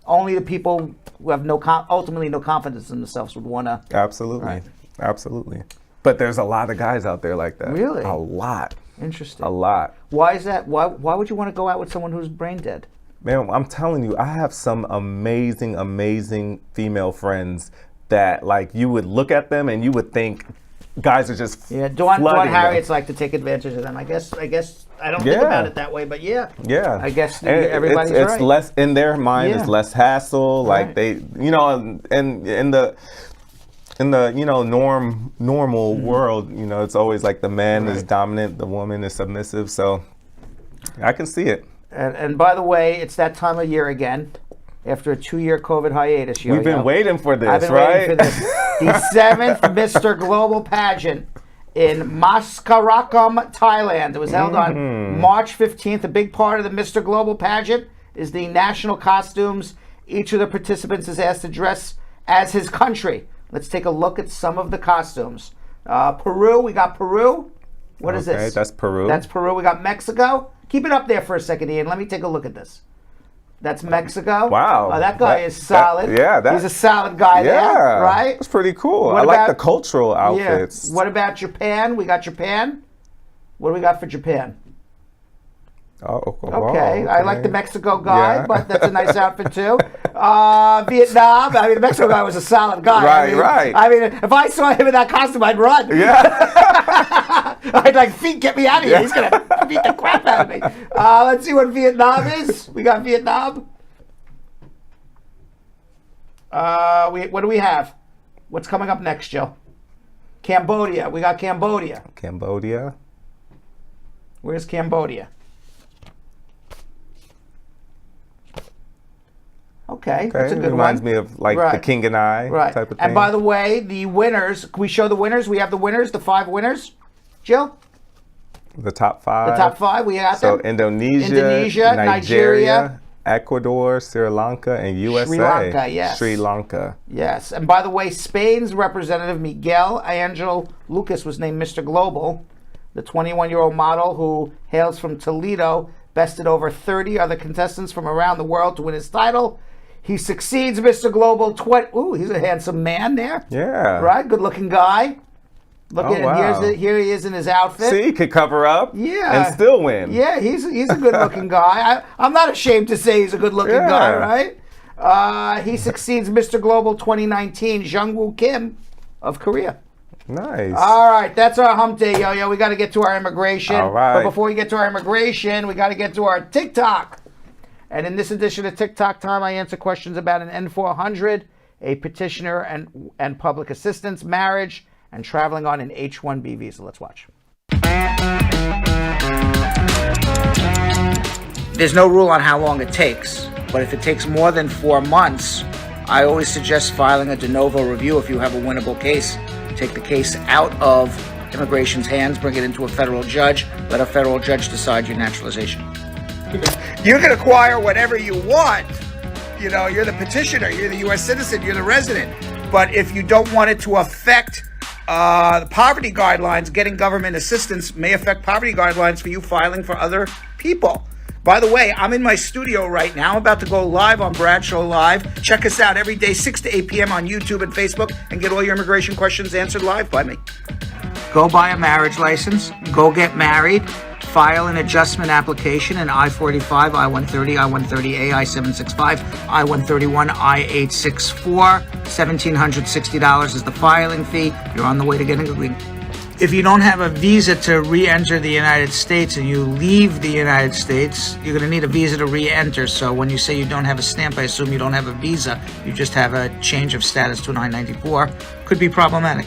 only the people who have ultimately no confidence in themselves would want to. Absolutely. Right. Absolutely. But there's a lot of guys out there like that. Really? A lot. Interesting. A lot. Why is that? Why would you want to go out with someone who's brain dead? Man, I'm telling you, I have some amazing female friends that like you would look at them and you would think guys are just Dawn Harriet's them. like to take advantage of them. I guess I don't think about it that way, but yeah. Yeah. I guess and everybody's it's right. less in their mind. It's less hassle. Right. Like they, and in the normal world, it's always like the man is dominant, the woman is submissive. So I can see it. And by the way, it's that time of year again. After a 2-year COVID hiatus, We've been waiting for this, I've been right? waiting for this. The 7th Mr. Global pageant in Maskarakam, Thailand. It was held on March 15th. A big part of the Mr. Global pageant is the national costumes. Each of the participants is asked to dress as his country. Let's take a look at some of the costumes. Peru, we got Peru. What is this? Okay, that's Peru. That's Peru. We got Mexico. Keep it up there for a second, Ian. Let me take a look at this. That's Mexico. Wow. Oh, that guy is solid. He's a solid guy there, right? That's pretty cool. What I like the cultural outfits. Yeah. What about Japan? We got Japan. What do we got for Japan? Okay. I like the Mexico guy, but that's a nice outfit too. Vietnam. I mean, the Mexico guy was a solid guy. Right. I mean, if I saw him in that costume, I'd run. Yeah. I'd like, feet, get me out of here. He's going to beat the crap out of me. Let's see what Vietnam is. We got Vietnam. What do we have? What's coming up next, Joe? Cambodia. We got Cambodia. Cambodia. Where's Cambodia? Okay, that's a good one. Reminds me of like the King and I type of thing. And by the way, the winners, can we show the winners? We have the winners, the 5 winners. Jill? The top 5. The top 5, we have them. So Indonesia, Nigeria, Ecuador, Sri Lanka, and USA. Sri Lanka, yes. Sri Lanka. Yes. And by the way, Spain's representative, Miguel Angel Lucas, was named Mr. Global. The 21-year-old model who hails from Toledo bested over 30 other contestants from around the world to win his title. He succeeds Mr. Global. Ooh, he's a handsome man there. Yeah. Right? Good-looking guy. Look at him. Wow. Here he is in his outfit. See, he could cover up and still win. Yeah, he's a good-looking guy. I'm not ashamed to say he's a good-looking guy, right? He succeeds Mr. Global 2019, Jungwoo Kim of Korea. Nice. All right, that's our hump day, yo-yo. We got to get to our immigration. All right. But before we get to our immigration, we got to get to our TikTok. And in this edition of TikTok Time, I answer questions about an N-400, a petitioner and public assistance, marriage, and traveling on an H-1B visa. Let's watch. There's no rule on how long it takes, but if it takes more than 4 months, I always suggest filing a de novo review if you have a winnable case. Take the case out of immigration's hands, bring it into a federal judge, let a federal judge decide your naturalization. You can acquire whatever you want. You know, you're the petitioner, you're the U.S. citizen, you're the resident. But if you don't want it to affect the poverty guidelines, getting government assistance may affect poverty guidelines for you filing for other people. By the way, I'm in my studio right now. I'm about to go live on Bradshaw Live. Check us out every day, 6 to 8 p.m. on YouTube and Facebook, and get all your immigration questions answered live by me. Go buy a marriage license. Go get married. File an adjustment application in I-45, I-130, I-130A, I-765, I-131, I-864. $1,760 is the filing fee. You're on the way to getting a green. If you don't have a visa to re-enter the United States and you leave the United States, you're going to need a visa to re-enter. So when you say you don't have a stamp, I assume you don't have a visa. You just have a change of status to an I-94. Could be problematic.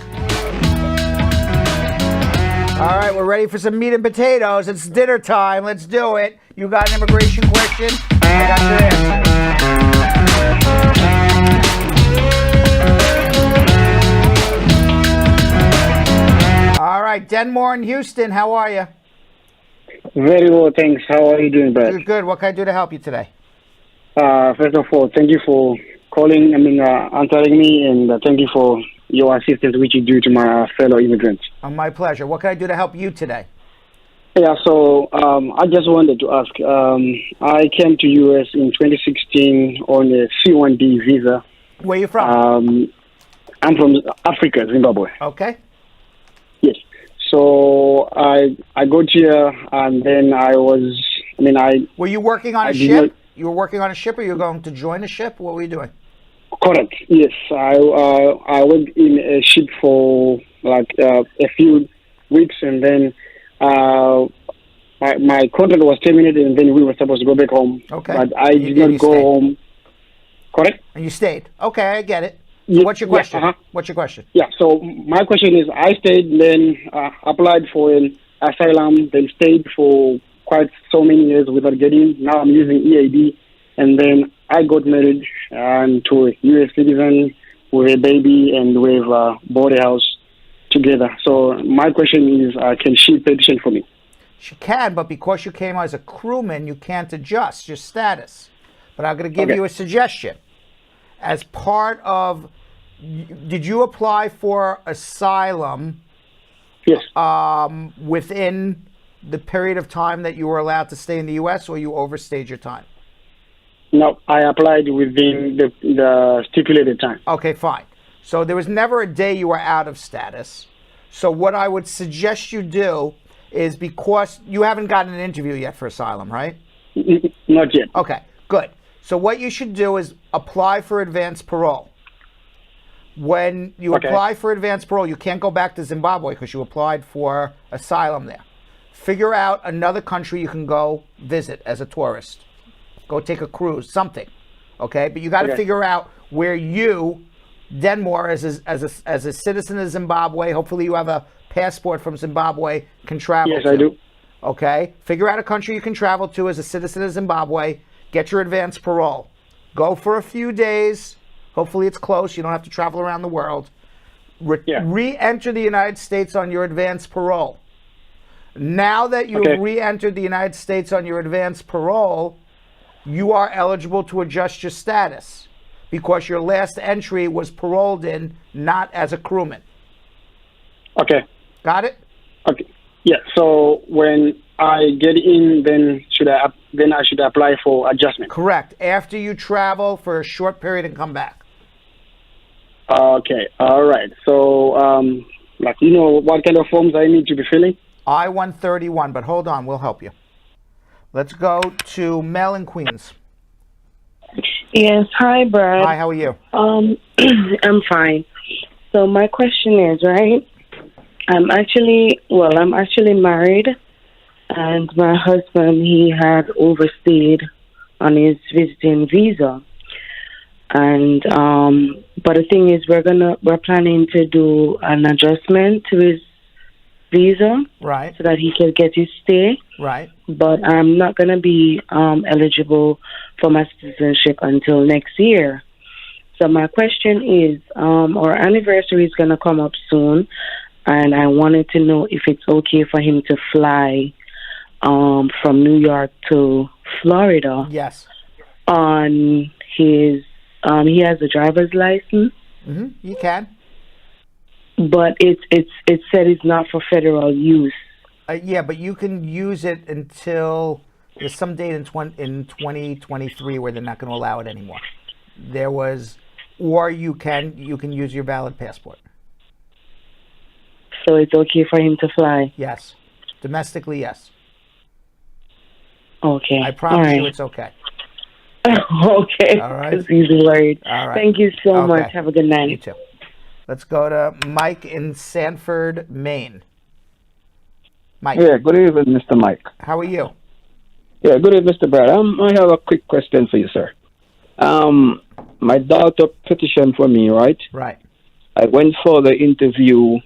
All right, we're ready for some meat and potatoes. It's dinner time. Let's do it. You got an immigration question? I got your answer. All right, Denmore in Houston, how are you? Very well, thanks. How are you doing, Brad? Good. What can I do to help you today? First of all, thank you for calling, answering me, and thank you for your assistance which you do to my fellow immigrants. My pleasure. What can I do to help you today? Yeah, so I just wanted to ask. I came to U.S. in 2016 on a C1D visa. Where are you from? I'm from Africa, Zimbabwe. Okay. Yes. So I got here, and then Were you working on a ship? You were working on a ship, or you were going to join a ship? What were you doing? Correct. Yes, I worked in a ship for like a few weeks, and then my contract was terminated, and then we were supposed to go back home. Okay. But I did not go home. Correct. And you stayed. Okay, I get it. So what's your question? Yeah, What's your question? Yeah. So my question is, I stayed, then applied for an asylum, then stayed for quite so many years without getting. Now I'm using EAD, and then I got married to a U.S. citizen with a baby, and we've bought a house together. So my question is, can she petition for me? She can, but because you came as a crewman, you can't adjust your status. But I'm going to give you a suggestion. As part of, did you apply for asylum? Yes. Within the period of time that you were allowed to stay in the U.S., or you overstayed your time? No, I applied within the stipulated time. Okay, fine. So there was never a day you were out of status. So what I would suggest you do is, because you haven't gotten an interview yet for asylum, right? Not yet. Okay, good. So what you should do is apply for advanced parole. When you apply for advanced parole, you can't go back to Zimbabwe because you applied for asylum there. Figure out another country you can go visit as a tourist. Go take a cruise, something, okay? But you got to figure out where you, Denmore, as a citizen of Zimbabwe, hopefully you have a passport from Zimbabwe, can travel to. Yes, I do. Okay? Figure out a country you can travel to as a citizen of Zimbabwe, get your advanced parole. Go for a few days. Hopefully it's close. You don't have to travel around the world. Re-enter the United States on your advanced parole. Now that you've re-entered the United States on your advanced parole, you are eligible to adjust your status because your last entry was paroled in, not as a crewman. Okay. Got it? Okay. Yeah. So when I get in, then I should apply for adjustment. Correct. After you travel for a short period and come back. Okay. All right. So, what kind of forms I need to be filling? I-131, but hold on, we'll help you. Let's go to Mel in Queens. Yes. Hi, Brad. Hi, how are you? I'm fine. So my question is, right? I'm actually married, and my husband, he had overstayed on his visiting visa. And but the thing is, we're planning to do an adjustment to his visa, Right. so that he can get his stay. Right. But I'm not gonna be eligible for my citizenship until next year. So my question is, our anniversary is gonna come up soon, and I wanted to know if it's okay for him to fly from New York to Florida Yes. on his. He has a driver's license, You can. but it said it's not for federal use. Yeah, but you can use it until there's some date in 2023 where they're not going to allow it anymore. There was, or you can use your valid passport. So it's okay for him to fly. Yes. Domestically, yes. Okay. I promise All you right. it's okay. Okay. All right. Because he's worried. All right. Thank you so Okay. much. Have a good night. You too. Let's go to Mike in Sanford, Maine. Mike, Yeah, good evening, Mr. Mike. how are you? Yeah, good evening, Mr. Brad. I have a quick question for you, sir. My daughter petitioned for me, right? Right. I went for the interview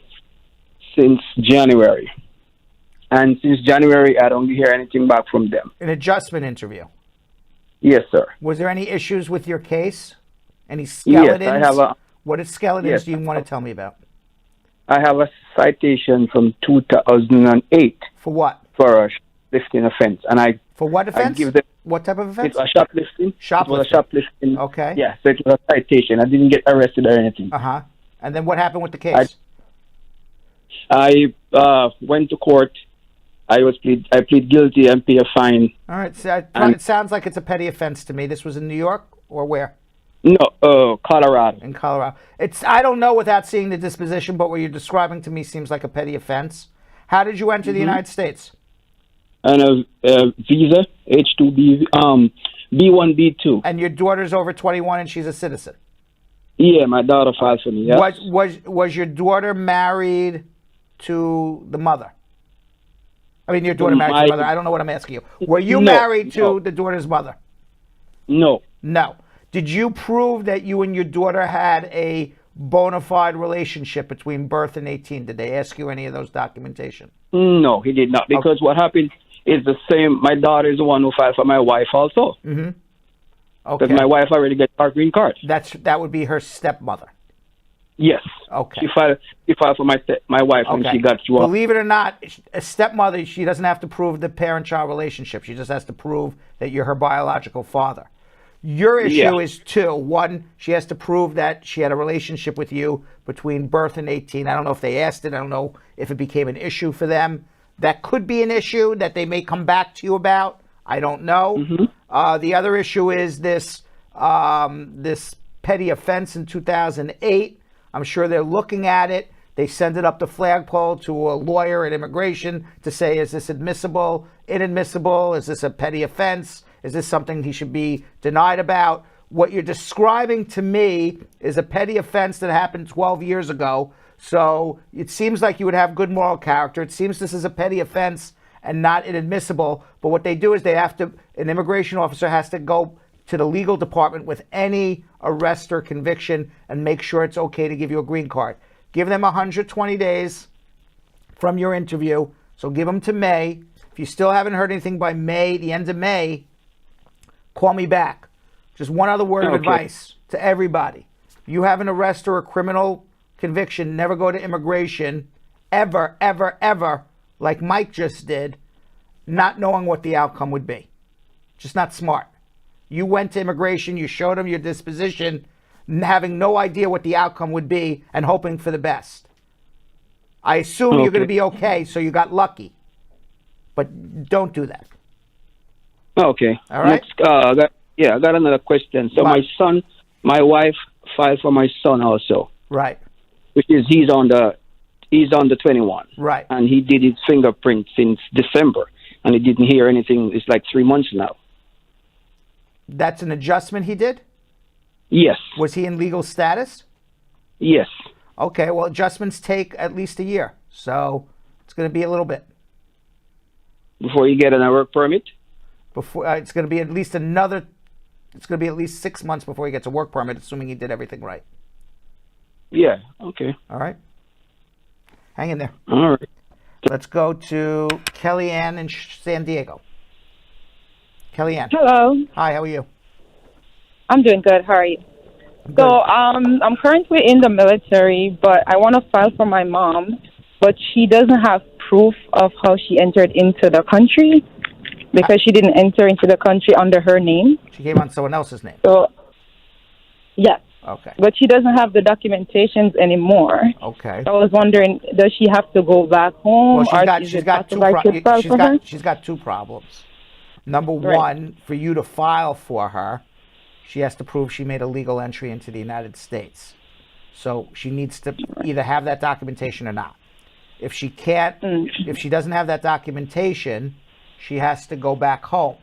since January. And since January, I don't hear anything back from them. An adjustment interview. Yes, sir. Was there any issues with your case? Any skeletons? Yes, I have a... What skeletons Yes. do you want to tell me about? I have a citation from 2008 For what? for a shoplifting offense. And I For what offense? give them... What type of offense? It's a shoplifting. Shoplifting. It was a shoplifting. Okay. Yeah, so it was a citation. I didn't get arrested or anything. Uh-huh. And then what happened with the case? I went to court. I plead guilty and pay a fine. All right. So it sounds like it's a petty offense to me. This was in New York or where? No, Colorado. In Colorado. I don't know without seeing the disposition, but what you're describing to me seems like a petty offense. How did you enter the United States? And a visa, H-2B, B1, B2. And your daughter's over 21 and she's a citizen. Yeah, my daughter filed for me. Yeah. Was your daughter married to the mother? I mean, your daughter married to the mother. I don't know what I'm asking you. Were you married to the daughter's mother? No. No. Did you prove that you and your daughter had a bona fide relationship between birth and 18? Did they ask you any of those documentation? No, he did not. Because what happened is the same. My daughter is the one who filed for my wife also. Mm-hmm. Because Okay. my wife already got her green card. That would be her stepmother. Yes. Okay. She filed for my wife when she got through. Believe it or not, a stepmother, she doesn't have to prove the parent-child relationship. She just has to prove that you're her biological father. Your issue is two. One, she has to prove that she had a relationship with you between birth and 18. I don't know if they asked it. I don't know if it became an issue for them. That could be an issue that they may come back to you about. I don't know. The other issue is this petty offense in 2008. I'm sure they're looking at it. They send it up the flagpole to a lawyer at immigration to say, is this admissible, inadmissible? Is this a petty offense? Is this something he should be denied about? What you're describing to me is a petty offense that happened 12 years ago. So it seems like you would have good moral character. It seems this is a petty offense and not inadmissible. But what they do is an immigration officer has to go to the legal department with any arrest or conviction and make sure it's okay to give you a green card. Give them 120 days from your interview. So give them to May. If you still haven't heard anything by May, the end of May, call me back. Just one other word of advice to everybody. If you have an arrest or a criminal conviction, never go to immigration ever, ever, ever, like Mike just did, not knowing what the outcome would be. Just not smart. You went to immigration, you showed them your disposition, having no idea what the outcome would be and hoping for the best. I assume you're going to be okay, so you got lucky. But don't do that. Okay. All right. Next, I got another question. So my wife filed for my son also. Right. Which is he's on the 21. Right. And he did his fingerprint since December, and he didn't hear anything. It's like 3 months now. That's an adjustment he did? Yes. Was he in legal status? Yes. Okay, well, adjustments take at least a year. So it's going to be a little bit. Before you get a work permit? Before it's going to be at least another. It's going to be at least 6 months before he gets a work permit, assuming he did everything right. Yeah, okay. All right. Hang in there. All right. Let's go to Kellyanne in San Diego. Kellyanne. Hello. Hi, how are you? I'm doing good. How are you? Good. So, I'm currently in the military, but I want to file for my mom, but she doesn't have proof of how she entered into the country because she didn't enter into the country under her name. She came on someone else's name. So, yes. Okay. But she doesn't have the documentations anymore. Okay. So I was wondering, does she have to go back home? Well, or is it possible I could file for her? she's got two problems. Number Right. one, for you to file for her, she has to prove she made a legal entry into the United States. So she needs to either have that documentation or not. If she can't, if she doesn't have that documentation, she has to go back home.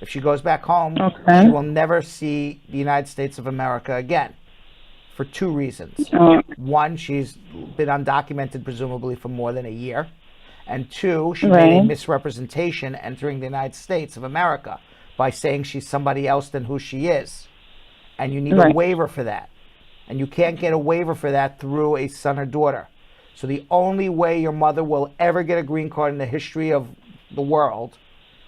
If she goes back home, she will never see the United States of America again for two reasons. One, she's been undocumented presumably for more than a year. And two, she made a misrepresentation entering the United States of America by saying she's somebody else than who she is. And you need a waiver for that. And you can't get a waiver for that through a son or daughter. So the only way your mother will ever get a green card in the history of the world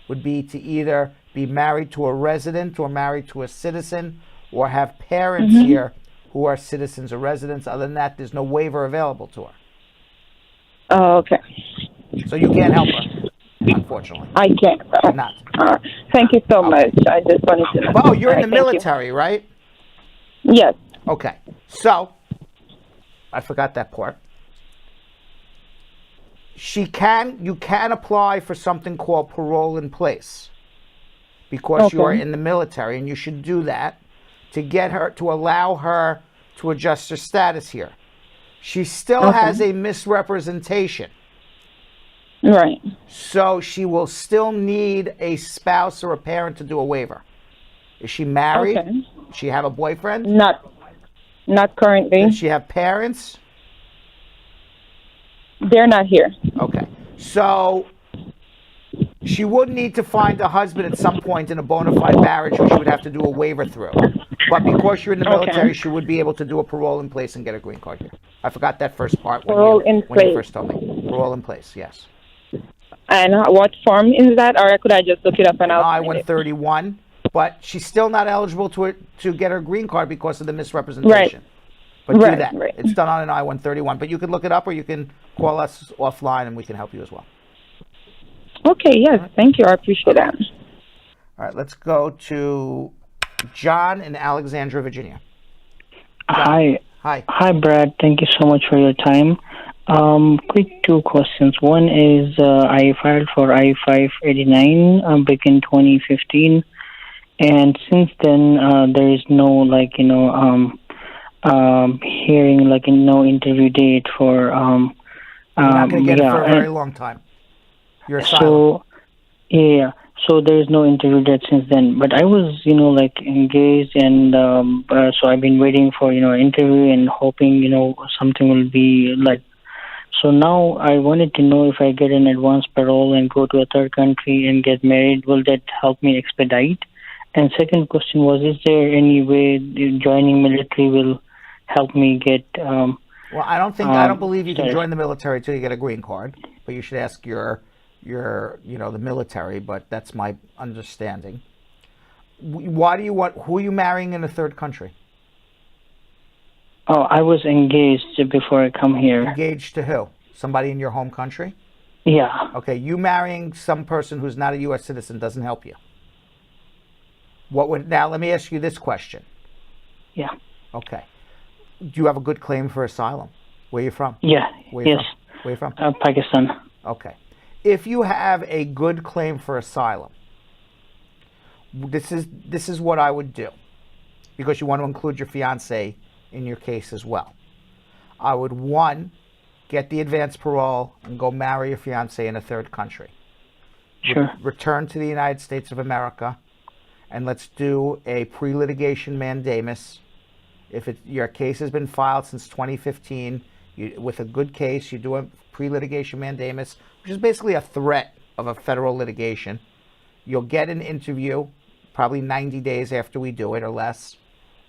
would be to either be married to a resident or married to a citizen or have parents here who are citizens or residents. Other than that, there's no waiver available to her. Oh, okay. So you can't help her, unfortunately. I can't. Not. Thank you so much. I just wanted to know. Oh, you're in the All right, thank you. military, right? Yes. Okay. So, I forgot that part. You can apply for something called parole in place because you are in the military, and you should do that to allow her to adjust her status here. She still has a misrepresentation. Right. So she will still need a spouse or a parent to do a waiver. Is she married? Okay. Does she have a boyfriend? Not currently. Does she have parents? They're not here. Okay. So she would need to find a husband at some point in a bona fide marriage who she would have to do a waiver through. But because you're in the military, she would be able to do a parole in place and get a green card here. I forgot that first part when you first told me. Parole in place, yes. And what form is that? Or could I just look it up and I'll find it? I-131. But she's still not eligible to get her green card because of the misrepresentation. But do that. It's done on an I-131. But you can look it up or you can call us offline and we can help you as well. Okay, yes. Thank you. I appreciate that. All right, let's go to John in Alexandria, Virginia. John. Hi. Hi, Brad. Thank you so much for your time. Quick two questions. One is I filed for I-589 back in 2015. And since then, there is no, hearing, no interview date for... You're not going to get it for a very long time. You're asylum. So there is no interview date since then. But I was, engaged, and so I've been waiting for, interview and hoping, something will be like... So now I wanted to know if I get an advance parole and go to a third country and get married, will that help me expedite? And second question was, is there any way joining military will help me get... well, I don't believe you can join the military until you get a green card, but you should ask the military, but that's my understanding. Who are you marrying in a third country? Oh, I was engaged before I come here. Engaged to who? Somebody in your home country? Yeah. Okay, you marrying some person who's not a U.S. citizen doesn't help you. Now, let me ask you this question. Yeah. Okay. Do you have a good claim for asylum? Where are you from? Yeah. Where you from? Pakistan. Okay. If you have a good claim for asylum, this is what I would do, because you want to include your fiance in your case as well. I would, one, get the advance parole and go marry your fiance in a third country. Sure. Return to the United States of America, and let's do a pre-litigation mandamus. If your case has been filed since 2015, with a good case, you do a pre-litigation mandamus, which is basically a threat of a federal litigation. You'll get an interview probably 90 days after we do it or less.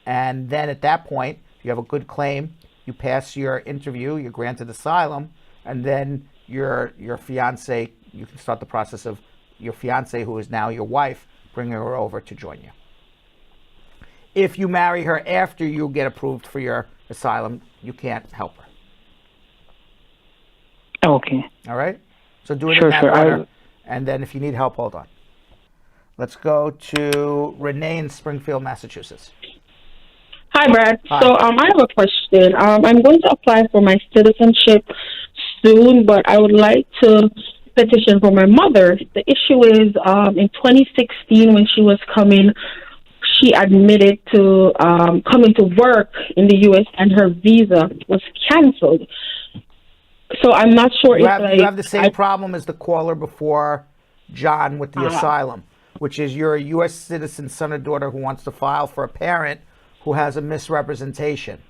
And then at that point, if you have a good claim, you pass your interview, you're granted asylum, and then your fiance, you can start the process of your fiance, who is now your wife, bringing her over to join you. If you marry her after you get approved for your asylum, you can't help her. Okay. All right? So do it Sure, in that sure. order. And then if you need help, hold on. Let's go to Renee in Springfield, Massachusetts. Hi, Brad. Hi. So I have a question. I'm going to apply for my citizenship soon, but I would like to petition for my mother. The issue is in 2016, when she was coming, she admitted to coming to work in the U.S. and her visa was canceled. So I'm not sure You if have, you have the same problem as the caller before John with the asylum, which is you're a U.S. citizen son or daughter who wants to file for a parent who has a misrepresentation.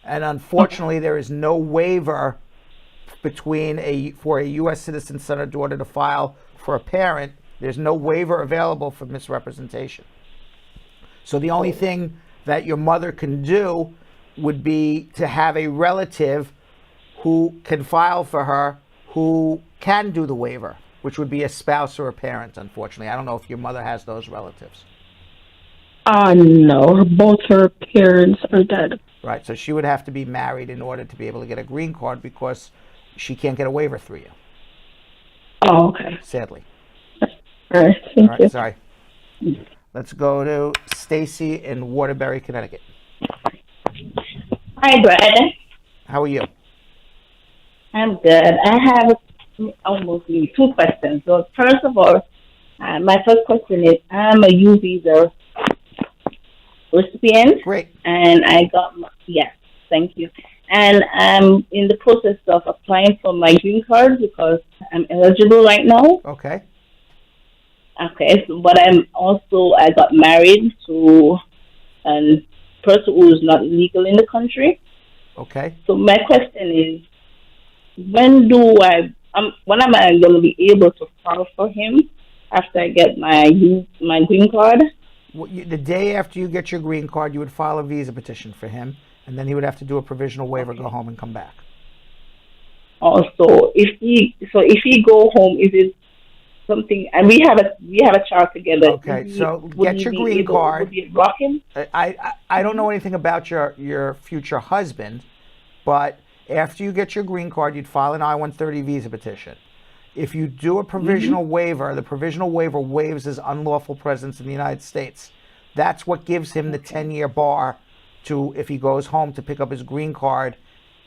And unfortunately, there is no waiver for a U.S. citizen son or daughter to file for a parent. There's no waiver available for misrepresentation. So the only thing that your mother can do would be to have a relative who can file for her who can do the waiver, which would be a spouse or a parent, unfortunately. I don't know if your mother has those relatives. No, both her parents are dead. Right, so she would have to be married in order to be able to get a green card because she can't get a waiver through you. Oh, okay. Sadly. All right, thank you. Sorry. Let's go to Stacy in Waterbury, Connecticut. Hi, Brad. How are you? I'm good. I have almost two questions. So first of all, my first question is, I'm a U visa recipient. Great. And I got, thank you. And I'm in the process of applying for my green card because I'm eligible right now. Okay. Okay, so, but I got married to a person who is not legal in the country. Okay. So my question is, when am I going to be able to file for him after I get my green card? The day after you get your green card, you would file a visa petition for him, and then he would have to do a provisional waiver, go home, and come back. Also, if he go home, is it something? And we have a child together. Okay, so get your green card. Would you block him? I don't know anything about your future husband, but after you get your green card, you'd file an I-130 visa petition. If you do a provisional waiver, the provisional waiver waives his unlawful presence in the United States. That's what gives him the 10-year bar to, if he goes home, to pick up his green card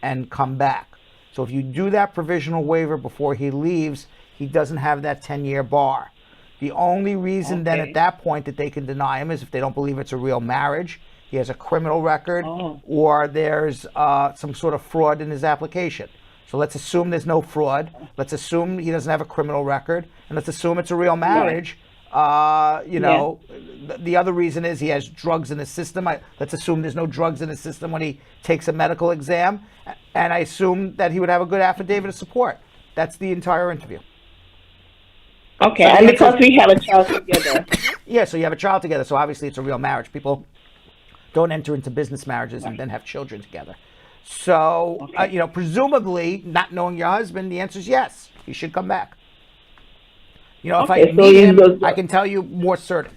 and come back. So if you do that provisional waiver before he leaves, he doesn't have that 10-year bar. The only reason then at that point that they can deny him is if they don't believe it's a real marriage, he has a criminal record, or there's some sort of fraud in his application. So let's assume there's no fraud. Let's assume he doesn't have a criminal record, and let's assume it's a real marriage. The other reason is he has drugs in his system. Let's assume there's no drugs in his system when he takes a medical exam, and I assume that he would have a good affidavit of support. That's the entire interview. Okay, so and because we have a child together. Yeah, so you have a child together, so obviously it's a real marriage. People don't enter into business marriages and then have children together. So, presumably, not knowing your husband, the answer is yes. He should come back. If I meet him, I can tell you more certain.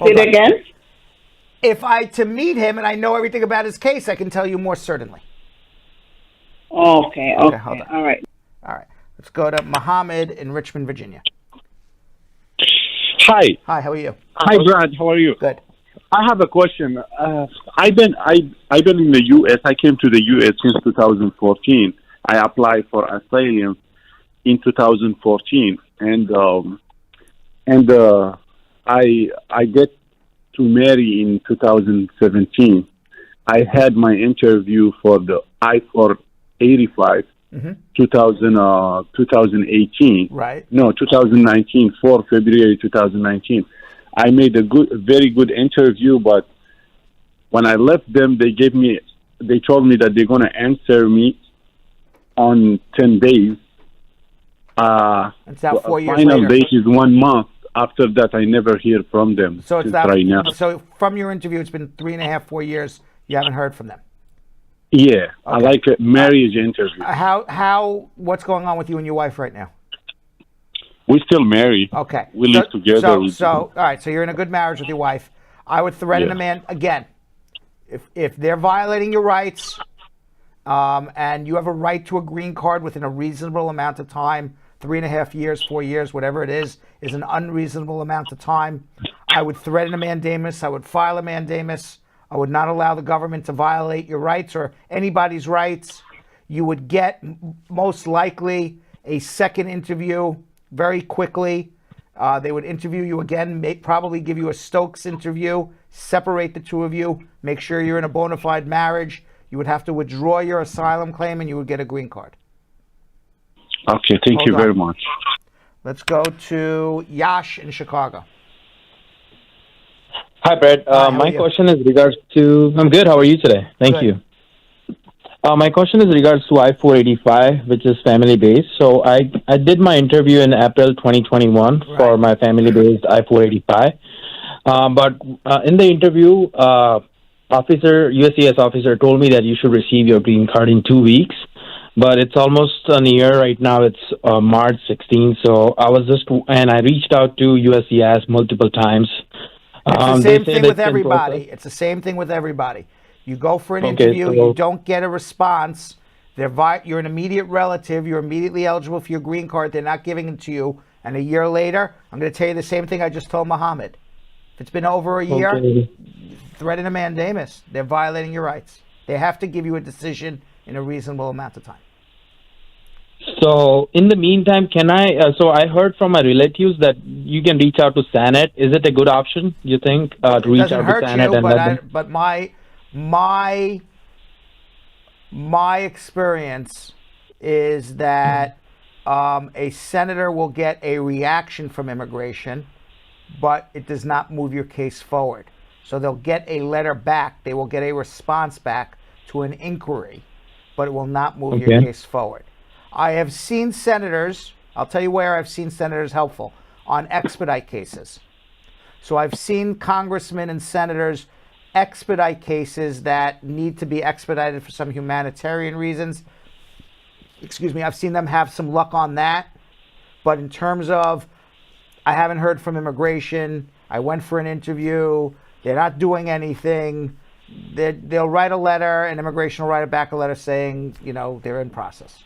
Say it again? If to meet him and I know everything about his case, I can tell you more certainly. Okay, hold on. All right. Let's go to Mohammed in Richmond, Virginia. Hi. Hi, how are you? Hi, Brad. How are you? Good. I have a question. I've been in the U.S. I came to the U.S. since 2014. I applied for asylum in 2014, and I get to marry in 2017. I had my interview for the I-485. 2018. Right. No, 2019, 4 February 2019. I made a very good interview, but when I left them, they gave me they told me that they're going to answer me on 10 days. It's now 4 years final later. date is 1 month. After that, I never hear from them. So it's since now, right now. So from your interview, it's been 3.5, 4 years. You haven't heard from them. Yeah, I like a marriage interview. What's going on with you and your wife right now? We're still married. Okay. We live together. All right. So you're in a good marriage with your wife. I would threaten a man again. If they're violating your rights, and you have a right to a green card within a reasonable amount of time, 3.5 years, 4 years, whatever it is an unreasonable amount of time, I would threaten a mandamus. I would file a mandamus. I would not allow the government to violate your rights or anybody's rights. You would get most likely a second interview very quickly. They would interview you again, probably give you a Stokes interview, separate the two of you, make sure you're in a bona fide marriage. You would have to withdraw your asylum claim and you would get a green card. Okay, thank you very much. Let's go to Yash in Chicago. Hi, Brad. My question is regards to... I'm good. How are you today? Thank you. My question is regards to I-485, which is family-based. So I did my interview in April 2021 for my family-based I-485. But in the interview, USCIS officer told me that you should receive your green card in 2 weeks. But it's almost a year right now. It's March 16th. So I reached out to USCIS multiple times. It's the same thing with everybody. It's the same thing with everybody. You go for an interview, you don't get a response. You're an immediate relative. You're immediately eligible for your green card. They're not giving it to you. And a year later, I'm going to tell you the same thing I just told Muhammad. If it's been over a year, threaten a mandamus. They're violating your rights. They have to give you a decision in a reasonable amount of time. So in the meantime, can I? So I heard from my relatives that you can reach out to Senate. Is it a good option? You think to reach out to Senate but my experience is that a senator will get a reaction from immigration, but it does not move your case forward. So they'll get a letter back. They will get a response back to an inquiry, but it will not move your case forward. I have seen senators, I'll tell you where I've seen senators helpful, on expedite cases. So I've seen congressmen and senators expedite cases that need to be expedited for some humanitarian reasons. Excuse me, I've seen them have some luck on that. But in terms of, I haven't heard from immigration, I went for an interview, they're not doing anything, they'll write a letter and immigration will write back a letter saying, they're in process.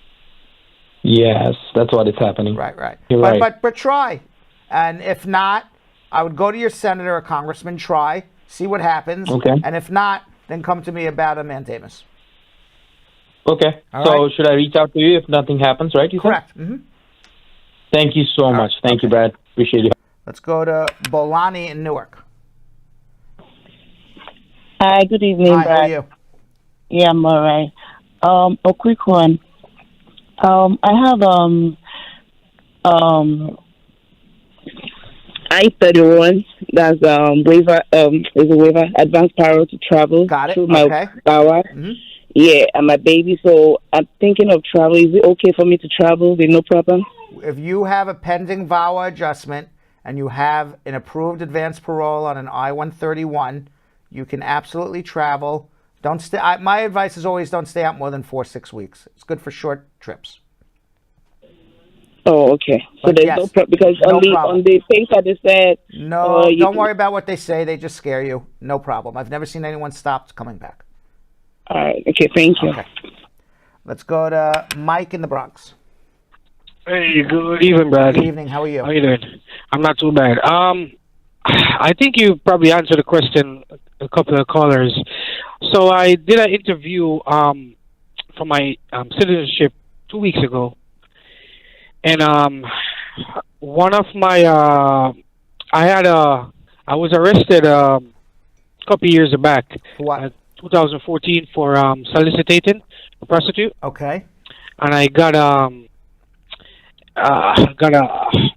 Yes, that's what is happening. Right. You're right. But try. And if not, I would go to your senator or congressman, try, see what happens. Okay. And if not, then come to me about a mandamus. Okay. All so right. should I reach out to you if nothing happens, right? Correct. Mm-hmm. Thank you so much. Thank you, Brad. Appreciate you. Let's go to Bolani in Newark. Hi, good evening, Hi, Brad. how are you? Yeah, I'm all right. A quick one. I have I-31. That's waiver. Is a waiver, advanced parole to travel. Got it. Through my Vawa. Mm-hmm. Yeah, and my baby. So I'm thinking of travel. Is it okay for me to travel with no problem? If you have a pending VAWA adjustment and you have an approved advanced parole on an I-131, you can absolutely travel. Don't stay. My advice is always don't stay out more than 4-6 weeks. It's good for short trips. Oh, okay. So But there's yes, no problem because no on problem. the paper they said No, you don't can- worry about what they say. They just scare you. No problem. I've never seen anyone stop coming back. All right. Okay. Thank you. Okay. Let's go to Mike in the Bronx. Hey, good evening, Brad. Good evening. How are you? How you doing? I'm not too bad. I think you probably answered the question a couple of callers. So I did an interview for my citizenship 2 weeks ago, and one of my I was arrested a couple of years back. What? 2014 for soliciting a prostitute. Okay. And I got a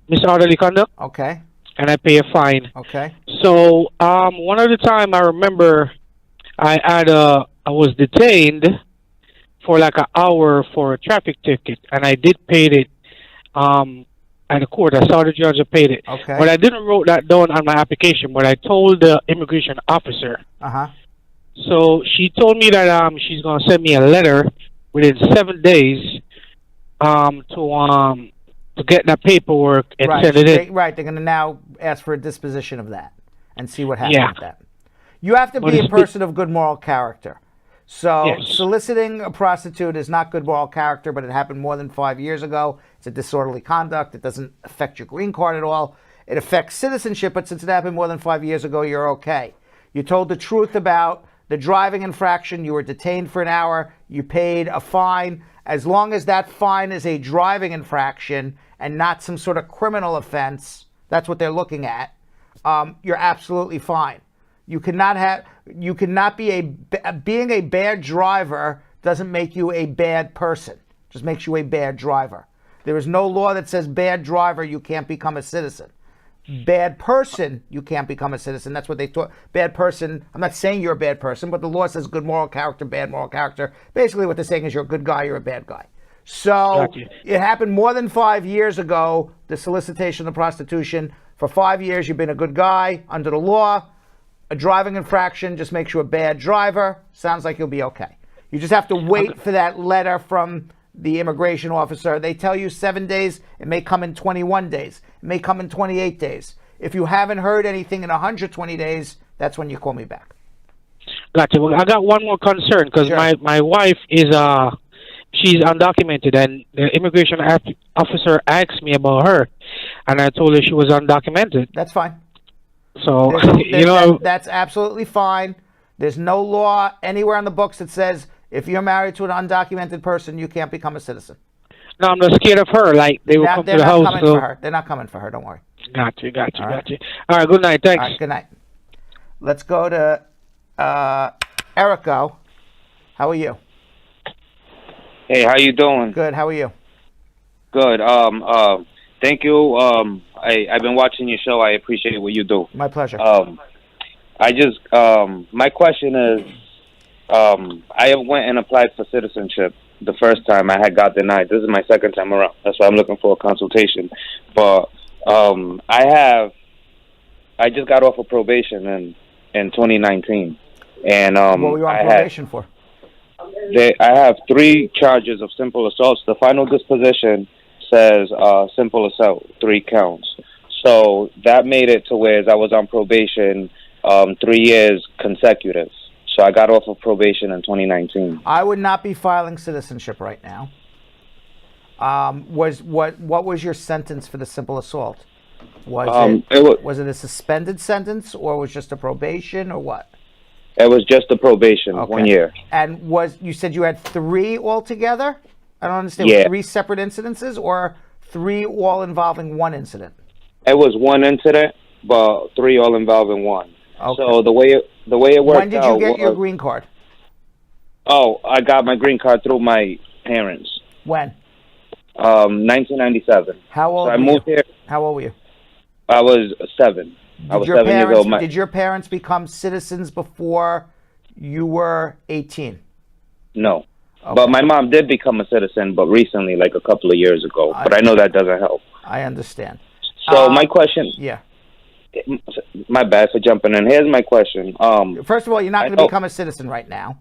disorderly conduct. Okay. And I pay a fine. Okay. So one of the time I remember I had a I was detained for like an hour for a traffic ticket, and I did pay it at the court. I saw the judge and paid it. Okay. But I didn't wrote that down on my application, but I told the immigration officer. Uh-huh. So she told me that she's going to send me a letter within 7 days to get that paperwork and send it in. Right, they're going to now ask for a disposition of that and see what happens Yeah. with that. You have to be a person of good moral character. So Yes. soliciting a prostitute is not good moral character, but it happened more than 5 years ago. It's a disorderly conduct. It doesn't affect your green card at all. It affects citizenship, but since it happened more than 5 years ago, you're okay. You told the truth about the driving infraction. You were detained for an hour. You paid a fine. As long as that fine is a driving infraction and not some sort of criminal offense, that's what they're looking at, you're absolutely fine. You cannot be being a bad driver doesn't make you a bad person. Just makes you a bad driver. There is no law that says bad driver, you can't become a citizen. Bad person, you can't become a citizen. That's what they thought. Bad person, I'm not saying you're a bad person, but the law says good moral character, bad moral character. Basically what they're saying is you're a good guy, you're a bad guy. So it happened more than 5 years ago, the solicitation of prostitution. For 5 years, you've been a good guy under the law. A driving infraction just makes you a bad driver. Sounds like you'll be okay. You just have to wait for that letter from the immigration officer. They tell you 7 days. It may come in 21 days. It may come in 28 days. If you haven't heard anything in 120 days, that's when you call me back. Gotcha. Well, I got one more concern because my wife is she's undocumented, and the immigration officer asked me about her, and I told her she was undocumented. That's fine. So, that's absolutely fine. There's no law anywhere in the books that says if you're married to an undocumented person, you can't become a citizen. No, I'm just scared of her. Like, they will come to the house. Coming for her. They're not coming for her. Don't worry. Gotcha. All right, good night. Thanks. All right, good night. Let's go to Erico. How are you? Hey, how you doing? Good. How are you? Good. Thank you. I've been watching your show. I appreciate what you do. My pleasure. My question is, I went and applied for citizenship the first time. I had got denied. This is my second time around. That's why I'm looking for a consultation. But I just got off of probation in 2019, and what were you on probation for? I have 3 charges of simple assaults. The final disposition says simple assault, 3 counts. So that made it to where I was on probation 3 years consecutive. So I got off of probation in 2019. I would not be filing citizenship right now. What was your sentence for the simple assault? Was it a suspended sentence, or was it just a probation, or what? It was just a probation, 1 year. And you said you had 3 altogether? I don't understand. Yeah. 3 separate incidences, or 3 all involving 1 incident? It was 1 incident, but 3 all involving 1. Okay. So the way it worked out. When did you get your green card? Oh, I got my green card through my parents. When? 1997. How old? So I moved here. How old were you? I was 7. I was 7 years old. Did your parents become citizens before you were 18? No. Okay. But my mom did become a citizen, but recently, like a couple of years ago. But I know that doesn't help. I understand. So my question... Yeah. My bad for jumping in. Here's my question. First of all, you're not going to become a citizen right now.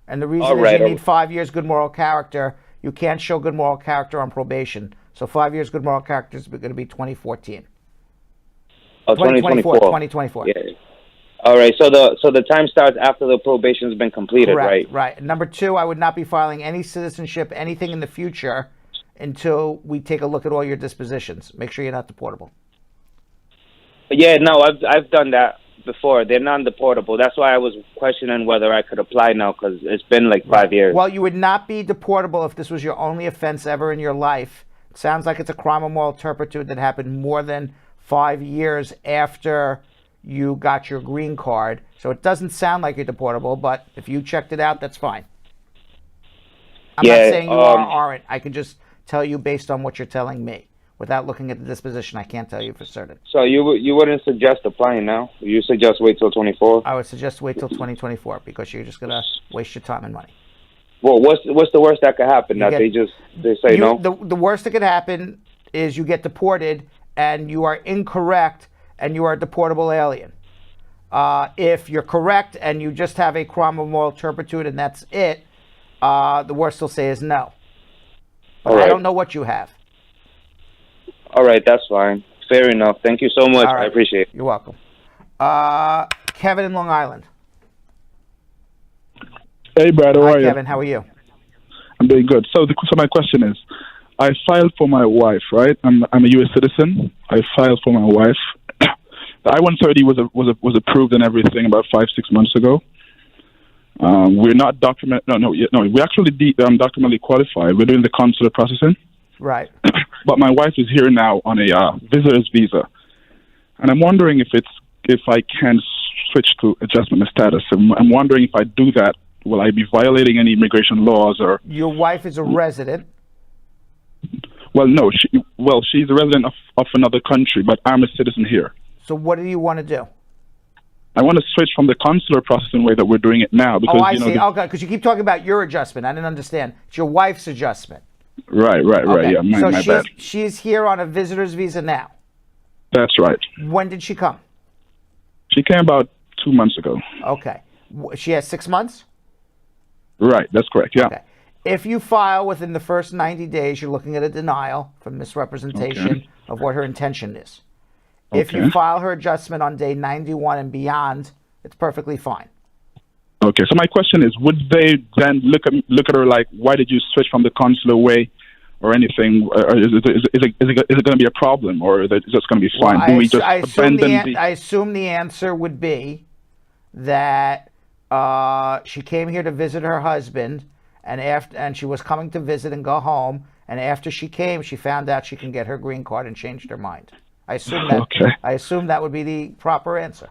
And the reason is you need 5 years good moral character. You can't show good moral character on probation. So 5 years good moral character is going to be 2014. Oh, 2024. 2024. Yeah. All right. So the time starts after the probation's been completed, Correct, right? Right. Number 2, I would not be filing any citizenship, anything in the future, until we take a look at all your dispositions. Make sure you're not deportable. Yeah, no, I've done that before. They're non-deportable. That's why I was questioning whether I could apply now, because it's been like 5 years. Well, you would not be deportable if this was your only offense ever in your life. It sounds like it's a crime of moral turpitude that happened more than 5 years after you got your green card. So it doesn't sound like you're deportable, but if you checked it out, that's fine. I'm not saying you are or aren't. I can just tell you based on what you're telling me. Without looking at the disposition, I can't tell you for certain. So you wouldn't suggest applying now? You suggest wait till 24? I would suggest wait till 2024 because you're just gonna waste your time and money. Well, what's the worst that could happen? That they say no? The worst that could happen is you get deported and you are incorrect and you are a deportable alien. If you're correct and you just have a crime of moral turpitude and that's it, the worst they'll say is no. But I don't know what you have. All right, that's fine. Fair enough. Thank you so much. I appreciate it. You're welcome. Kevin in Long Island. Hey, Brad. How are you? Kevin, how are you? I'm doing good. So my question is, I filed for my wife, right? I'm a U.S. citizen. I filed for my wife. The I-130 was approved and everything about 5-6 months ago. We're not we actually documentally qualified. We're doing the consular processing. Right. But my wife is here now on a visitor's visa, and I'm wondering if I can switch to adjustment of status. I'm wondering if I do that, will I be violating any immigration laws or? Your wife is a resident. Well, no. She's a resident of another country, but I'm a citizen here. So what do you want to do? I want to switch from the consular processing way that we're doing it now because I see. Okay, because you keep talking about your adjustment. I didn't understand. It's your wife's adjustment. Right. Okay. Yeah, my bad. She's here on a visitor's visa now. That's right. When did she come? She came about 2 months ago. Okay. She has 6 months? Right, that's correct, yeah. Okay. If you file within the first 90 days, you're looking at a denial for misrepresentation of what her intention is. If you file her adjustment on day 91 and beyond, it's perfectly fine. Okay, so my question is, would they then look at her like, why did you switch from the consular way or anything? Or is it going to be a problem, or is it just going to be fine? Well, I assume the answer would be that she came here to visit her husband, and she was coming to visit and go home, and after she came, she found out she can get her green card and changed her mind. I assume that would be the proper answer.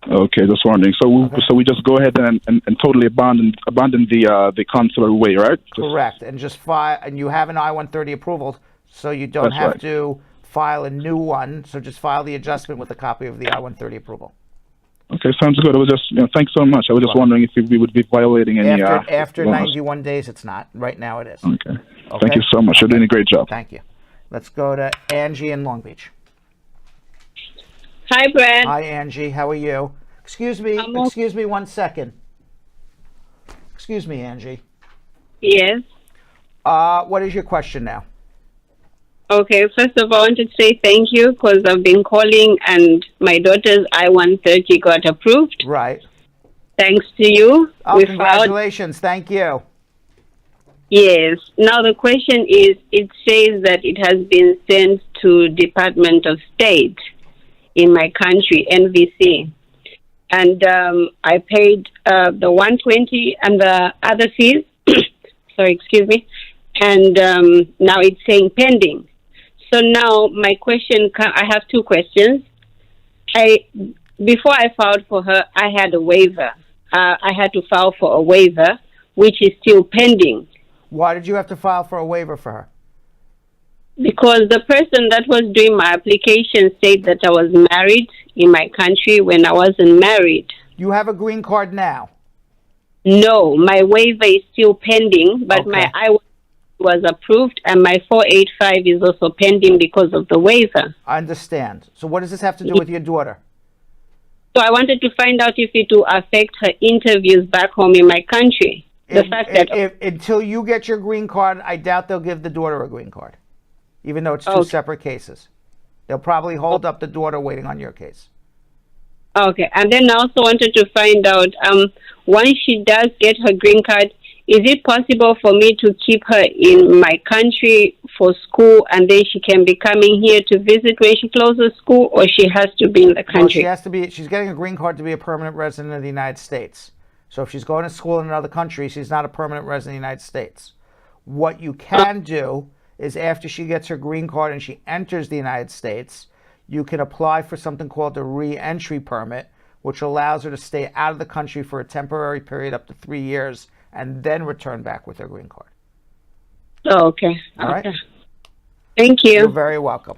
Okay, just wondering. So we just go ahead and totally abandon the consular way, right? Correct, and just file, and you have an I-130 approval, so you don't have to file a new one. So just file the adjustment with a copy of the I-130 approval. Okay, sounds good. I was just, thanks so much. I was just wondering if we would be violating any. After 91 days, it's not. Right now, it is. Okay. Thank you so much. You're doing a great job. Thank you. Let's go to Angie in Long Beach. Hi, Brad. Hi, Angie. How are you? Excuse me 1 second. Excuse me, Angie. Yes. What is your question now? Okay, first of all, I wanted to say thank you because I've been calling and my daughter's I-130 got approved. Right. Thanks to you. Oh, congratulations. Thank you. Yes. Now the question is, it says that it has been sent to Department of State in my country, NVC. And I paid the 120 and the other fees. Sorry, excuse me. And now it's saying pending. So now my question, I have two questions. Before I filed for her, I had a waiver. I had to file for a waiver, which is still pending. Why did you have to file for a waiver for her? Because the person that was doing my application said that I was married in my country when I wasn't married. You have a green card now? No, my waiver is still pending, but my I was approved and my 485 is also pending because of the waiver. I understand. So what does this have to do with your daughter? So I wanted to find out if it will affect her interviews back home in my country. Until you get your green card, I doubt they'll give the daughter a green card, even though it's two separate cases. They'll probably hold up the daughter waiting on your case. Okay, and then I also wanted to find out, once she does get her green card, is it possible for me to keep her in my country for school and then she can be coming here to visit when she closes school, or she has to be in the country? No, she's getting a green card to be a permanent resident of the United States. So if she's going to school in another country, she's not a permanent resident of the United States. What you can do is after she gets her green card and she enters the United States, you can apply for something called a re-entry permit, which allows her to stay out of the country for a temporary period up to 3 years and then return back with her green card. Oh, okay. All right? Thank you. You're very welcome.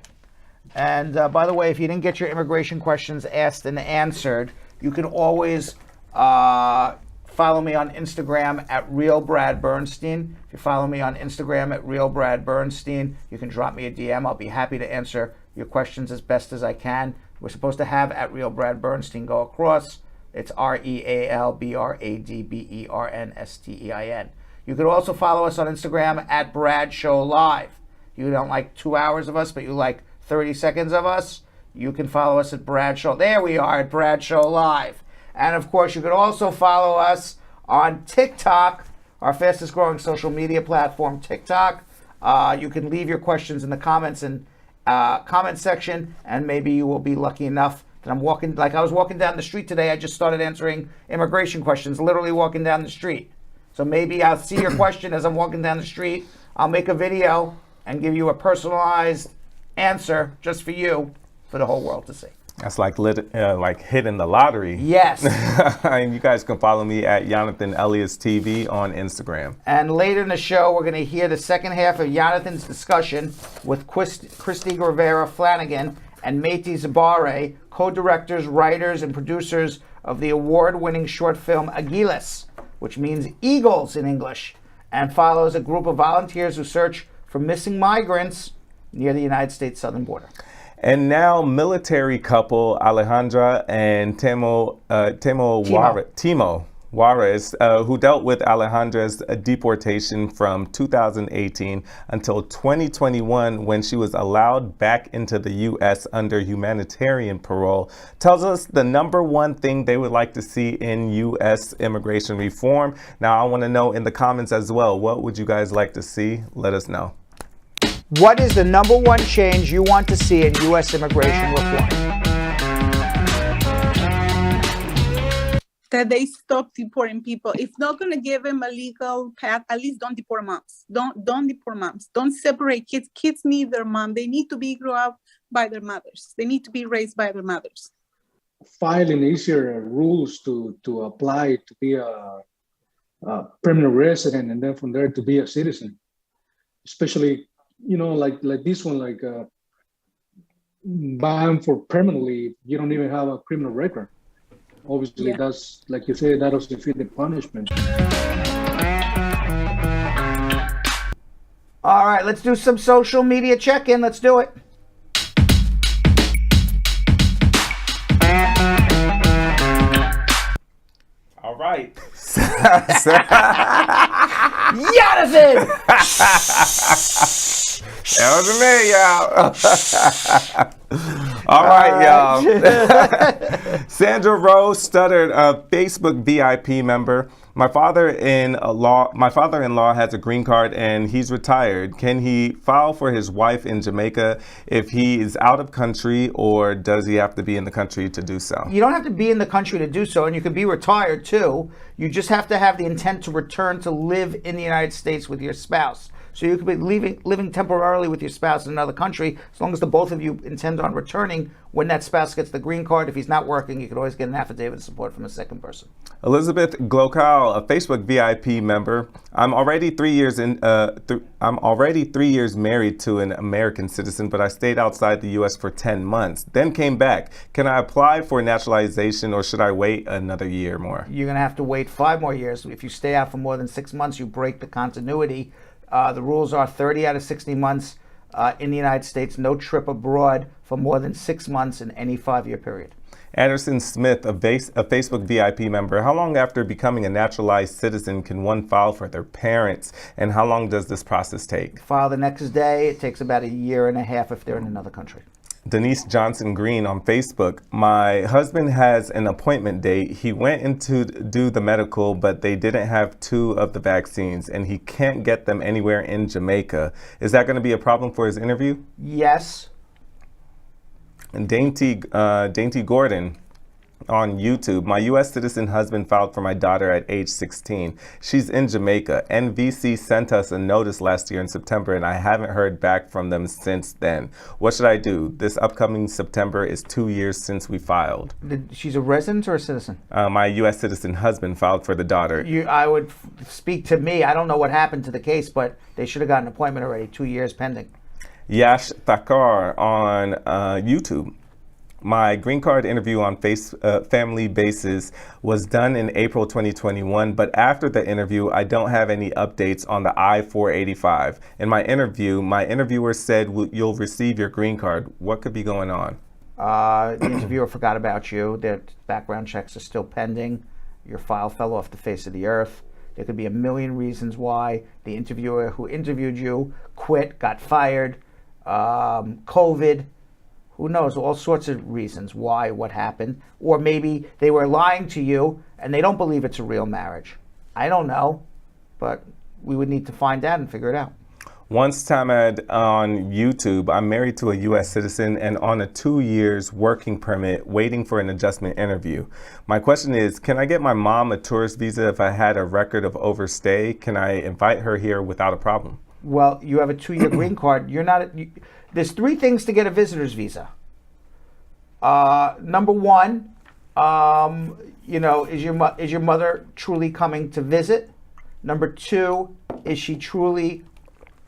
And by the way, if you didn't get your immigration questions asked and answered, you can always follow me on Instagram at @RealBradBernstein. If you follow me on Instagram at @RealBradBernstein, you can drop me a DM. I'll be happy to answer your questions as best as I can. We're supposed to have at @RealBradBernstein go across. It's RealBradBernstein. You could also follow us on Instagram at @BradShowLive. You don't like 2 hours of us, but you like 30 seconds of us, you can follow us at Brad Show. There we are at Brad Show Live. And of course, you can also follow us on TikTok, our fastest growing social media platform, TikTok. You can leave your questions in the comments and comment section, and maybe you will be lucky enough that I was walking down the street today. I just started answering immigration questions, literally walking down the street. So maybe I'll see your question as I'm walking down the street. I'll make a video and give you a personalized answer just for you, for the whole world to see. That's like hitting the lottery. Yes. And you guys can follow me at Yonathan Elias TV on Instagram. And later in the show, we're going to hear the second half of Yonathan's discussion with Kristy Guevara-Flanagan and Maite Zubiaurre, co-directors, writers, and producers of the award-winning short film Águilas, which means eagles in English, and follows a group of volunteers who search for missing migrants near the United States southern border. And now military couple Alejandra and Timo Juarez, who dealt with Alejandra's deportation from 2018 until 2021 when she was allowed back into the U.S. under humanitarian parole, tells us the number one thing they would like to see in U.S. immigration reform. Now, I want to know in the comments as well, what would you guys like to see? Let us know. What is the number one change you want to see in U.S. immigration reform? That they stop deporting people. If not going to give them a legal path, at least don't deport moms. Don't deport moms. Don't separate kids. Kids need their mom. They need to be grew up by their mothers. They need to be raised by their mothers. Filing easier rules to apply to be a permanent resident, and then from there to be a citizen, especially. Like this one, ban for permanently, you don't even have a criminal record. Obviously, that's, like you say, that doesn't fit the punishment. All right, let's do some social media check-in. Let's do it. All right. Yonathan! That was me, y'all. All right, y'all. Sandra Rose stuttered, a Facebook VIP member. My father-in-law has a green card and he's retired. Can he file for his wife in Jamaica if he is out of country, or does he have to be in the country to do so? You don't have to be in the country to do so, and you could be retired too. You just have to have the intent to return to live in the United States with your spouse. So you could be living temporarily with your spouse in another country, as long as the both of you intend on returning when that spouse gets the green card. If he's not working, you could always get an affidavit of support from a second person. Elizabeth Glokal, a Facebook VIP member. I'm already 3 years married to an American citizen, but I stayed outside the U.S. for 10 months, then came back. Can I apply for naturalization, or should I wait another year more? You're going to have to wait 5 more years. If you stay out for more than 6 months, you break the continuity. The rules are 30 out of 60 months in the United States, no trip abroad for more than 6 months in any 5-year period. Anderson Smith, a Facebook VIP member. How long after becoming a naturalized citizen can one file for their parents, and how long does this process take? File the next day. It takes about 1.5 years if they're in another country. Denise Johnson Green on Facebook. My husband has an appointment date. He went in to do the medical, but they didn't have 2 of the vaccines, and he can't get them anywhere in Jamaica. Is that going to be a problem for his interview? Yes. And Dainty Gordon on YouTube. My U.S. citizen husband filed for my daughter at age 16. She's in Jamaica. NVC sent us a notice last year in September, and I haven't heard back from them since then. What should I do? This upcoming September is 2 years since we filed. She's a resident or a citizen? My U.S. citizen husband filed for the daughter. I would speak to me. I don't know what happened to the case, but they should have got an appointment already. 2 years pending. Yash Thakkar on YouTube. My green card interview on Family Basis was done in April 2021, but after the interview, I don't have any updates on the I-485. In my interview, my interviewer said you'll receive your green card. What could be going on? The interviewer forgot about you. Their background checks are still pending. Your file fell off the face of the earth. There could be a million reasons why. The interviewer who interviewed you quit, got fired, COVID. Who knows? All sorts of reasons why, what happened. Or maybe they were lying to you and they don't believe it's a real marriage. I don't know, but we would need to find out and figure it out. Once Tamad on YouTube, I'm married to a U.S. citizen and on a 2 years working permit waiting for an adjustment interview. My question is, can I get my mom a tourist visa if I had a record of overstay? Can I invite her here without a problem? Well, you have a 2-year green card. You're not. There's 3 things to get a visitor's visa. Number one, is your mother truly coming to visit? Number 2, is she truly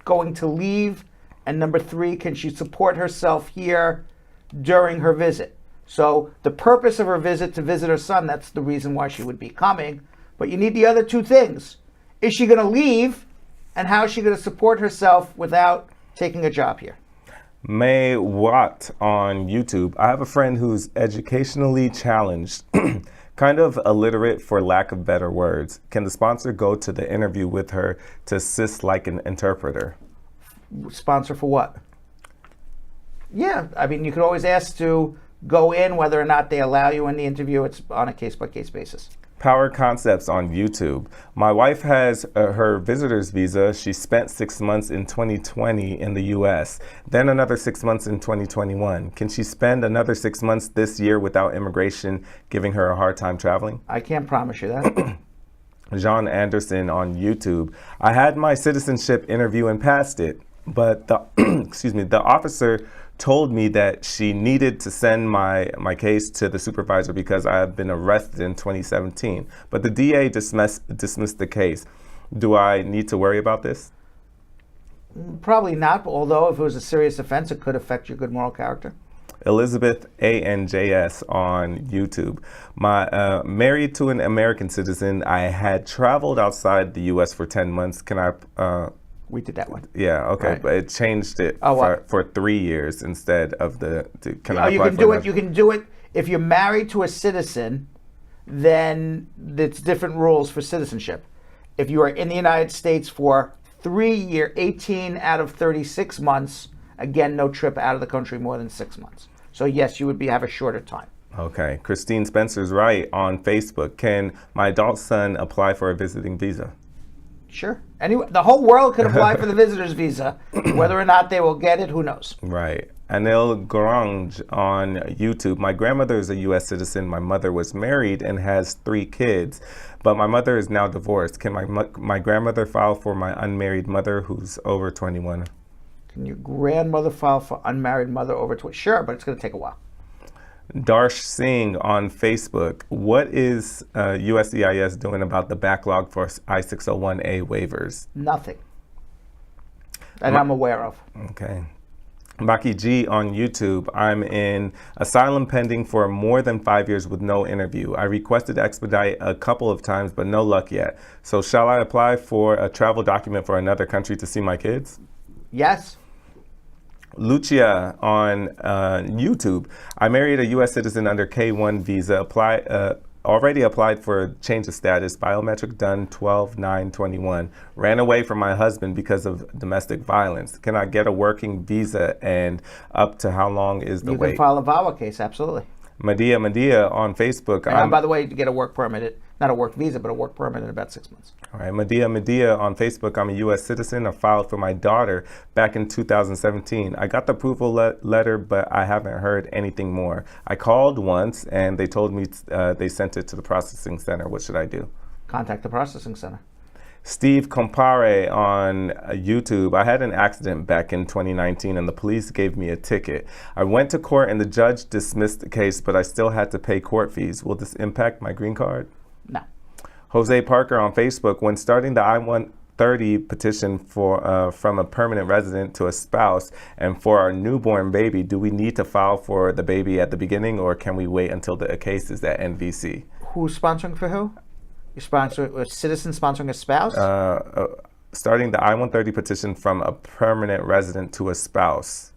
going to leave? And number 3, can she support herself here during her visit? So the purpose of her visit to visit her son, that's the reason why she would be coming. But you need the other 2 things. Is she going to leave? And how is she going to support herself without taking a job here? May Watt on YouTube. I have a friend who's educationally challenged, kind of illiterate for lack of better words. Can the sponsor go to the interview with her to assist like an interpreter? Sponsor for what? Yeah, I mean, you could always ask to go in. Whether or not they allow you in the interview, it's on a case-by-case basis. Power Concepts on YouTube. My wife has her visitor's visa. She spent 6 months in 2020 in the U.S., then another 6 months in 2021. Can she spend another 6 months this year without immigration giving her a hard time traveling? I can't promise you that. John Anderson on YouTube. I had my citizenship interview and passed it, but the the officer told me that she needed to send my case to the supervisor because I had been arrested in 2017. But the DA dismissed the case. Do I need to worry about this? Probably not, although if it was a serious offense, it could affect your good moral character. Elizabeth ANJS on YouTube. My married to an American citizen. I had traveled outside the U.S. for 10 months. Can I... We did that one. Yeah, okay, right. But it changed it for 3 years instead of the. You can do it. You can do it if you're married to a citizen. Then it's different rules for citizenship. If you are in the United States for 3 years, 18 out of 36 months, again, no trip out of the country more than 6 months. So yes, you would have a shorter time. Okay, Christine Spencer's right on Facebook. Can my adult son apply for a visiting visa? Sure. Anyway, the whole world can apply for the visitor's visa. Whether or not they will get it, who knows? Right. Anil Grange on YouTube. My grandmother is a U.S. citizen. My mother was married and has 3 kids, but my mother is now divorced. Can my grandmother file for my unmarried mother who's over 21? Can your grandmother file for unmarried mother over 20? Sure, but it's going to take a while. Darsh Singh on Facebook. What is USCIS doing about the backlog for I-601A waivers? Nothing that I'm aware of. Okay. Wacky G on YouTube. I'm in asylum pending for more than 5 years with no interview. I requested expedite a couple of times, but no luck yet. So shall I apply for a travel document for another country to see my kids? Yes. Lucia on YouTube. I married a U.S. citizen under K-1 visa. Already applied for change of status. Biometric done 12/9/21. Ran away from my husband because of domestic violence. Can I get a working visa, and up to how long is the wait? You can file a Vawa case, absolutely. Medea on Facebook. And by the way, to get a work permit, not a work visa, but a work permit in about 6 months. All right, Medea on Facebook. I'm a U.S. citizen. I filed for my daughter back in 2017. I got the approval letter, but I haven't heard anything more. I called once, and they told me they sent it to the processing center. What should I do? Contact the processing center. Steve Compare on YouTube. I had an accident back in 2019 and the police gave me a ticket. I went to court and the judge dismissed the case, but I still had to pay court fees. Will this impact my green card? No. Jose Parker on Facebook. When starting the I-130 petition for from a permanent resident to a spouse, and for our newborn baby, do we need to file for the baby at the beginning, or can we wait until the case is at NVC? Who's sponsoring for who? You're sponsoring a citizen sponsoring a spouse? Starting the I-130 petition from a permanent resident to a spouse.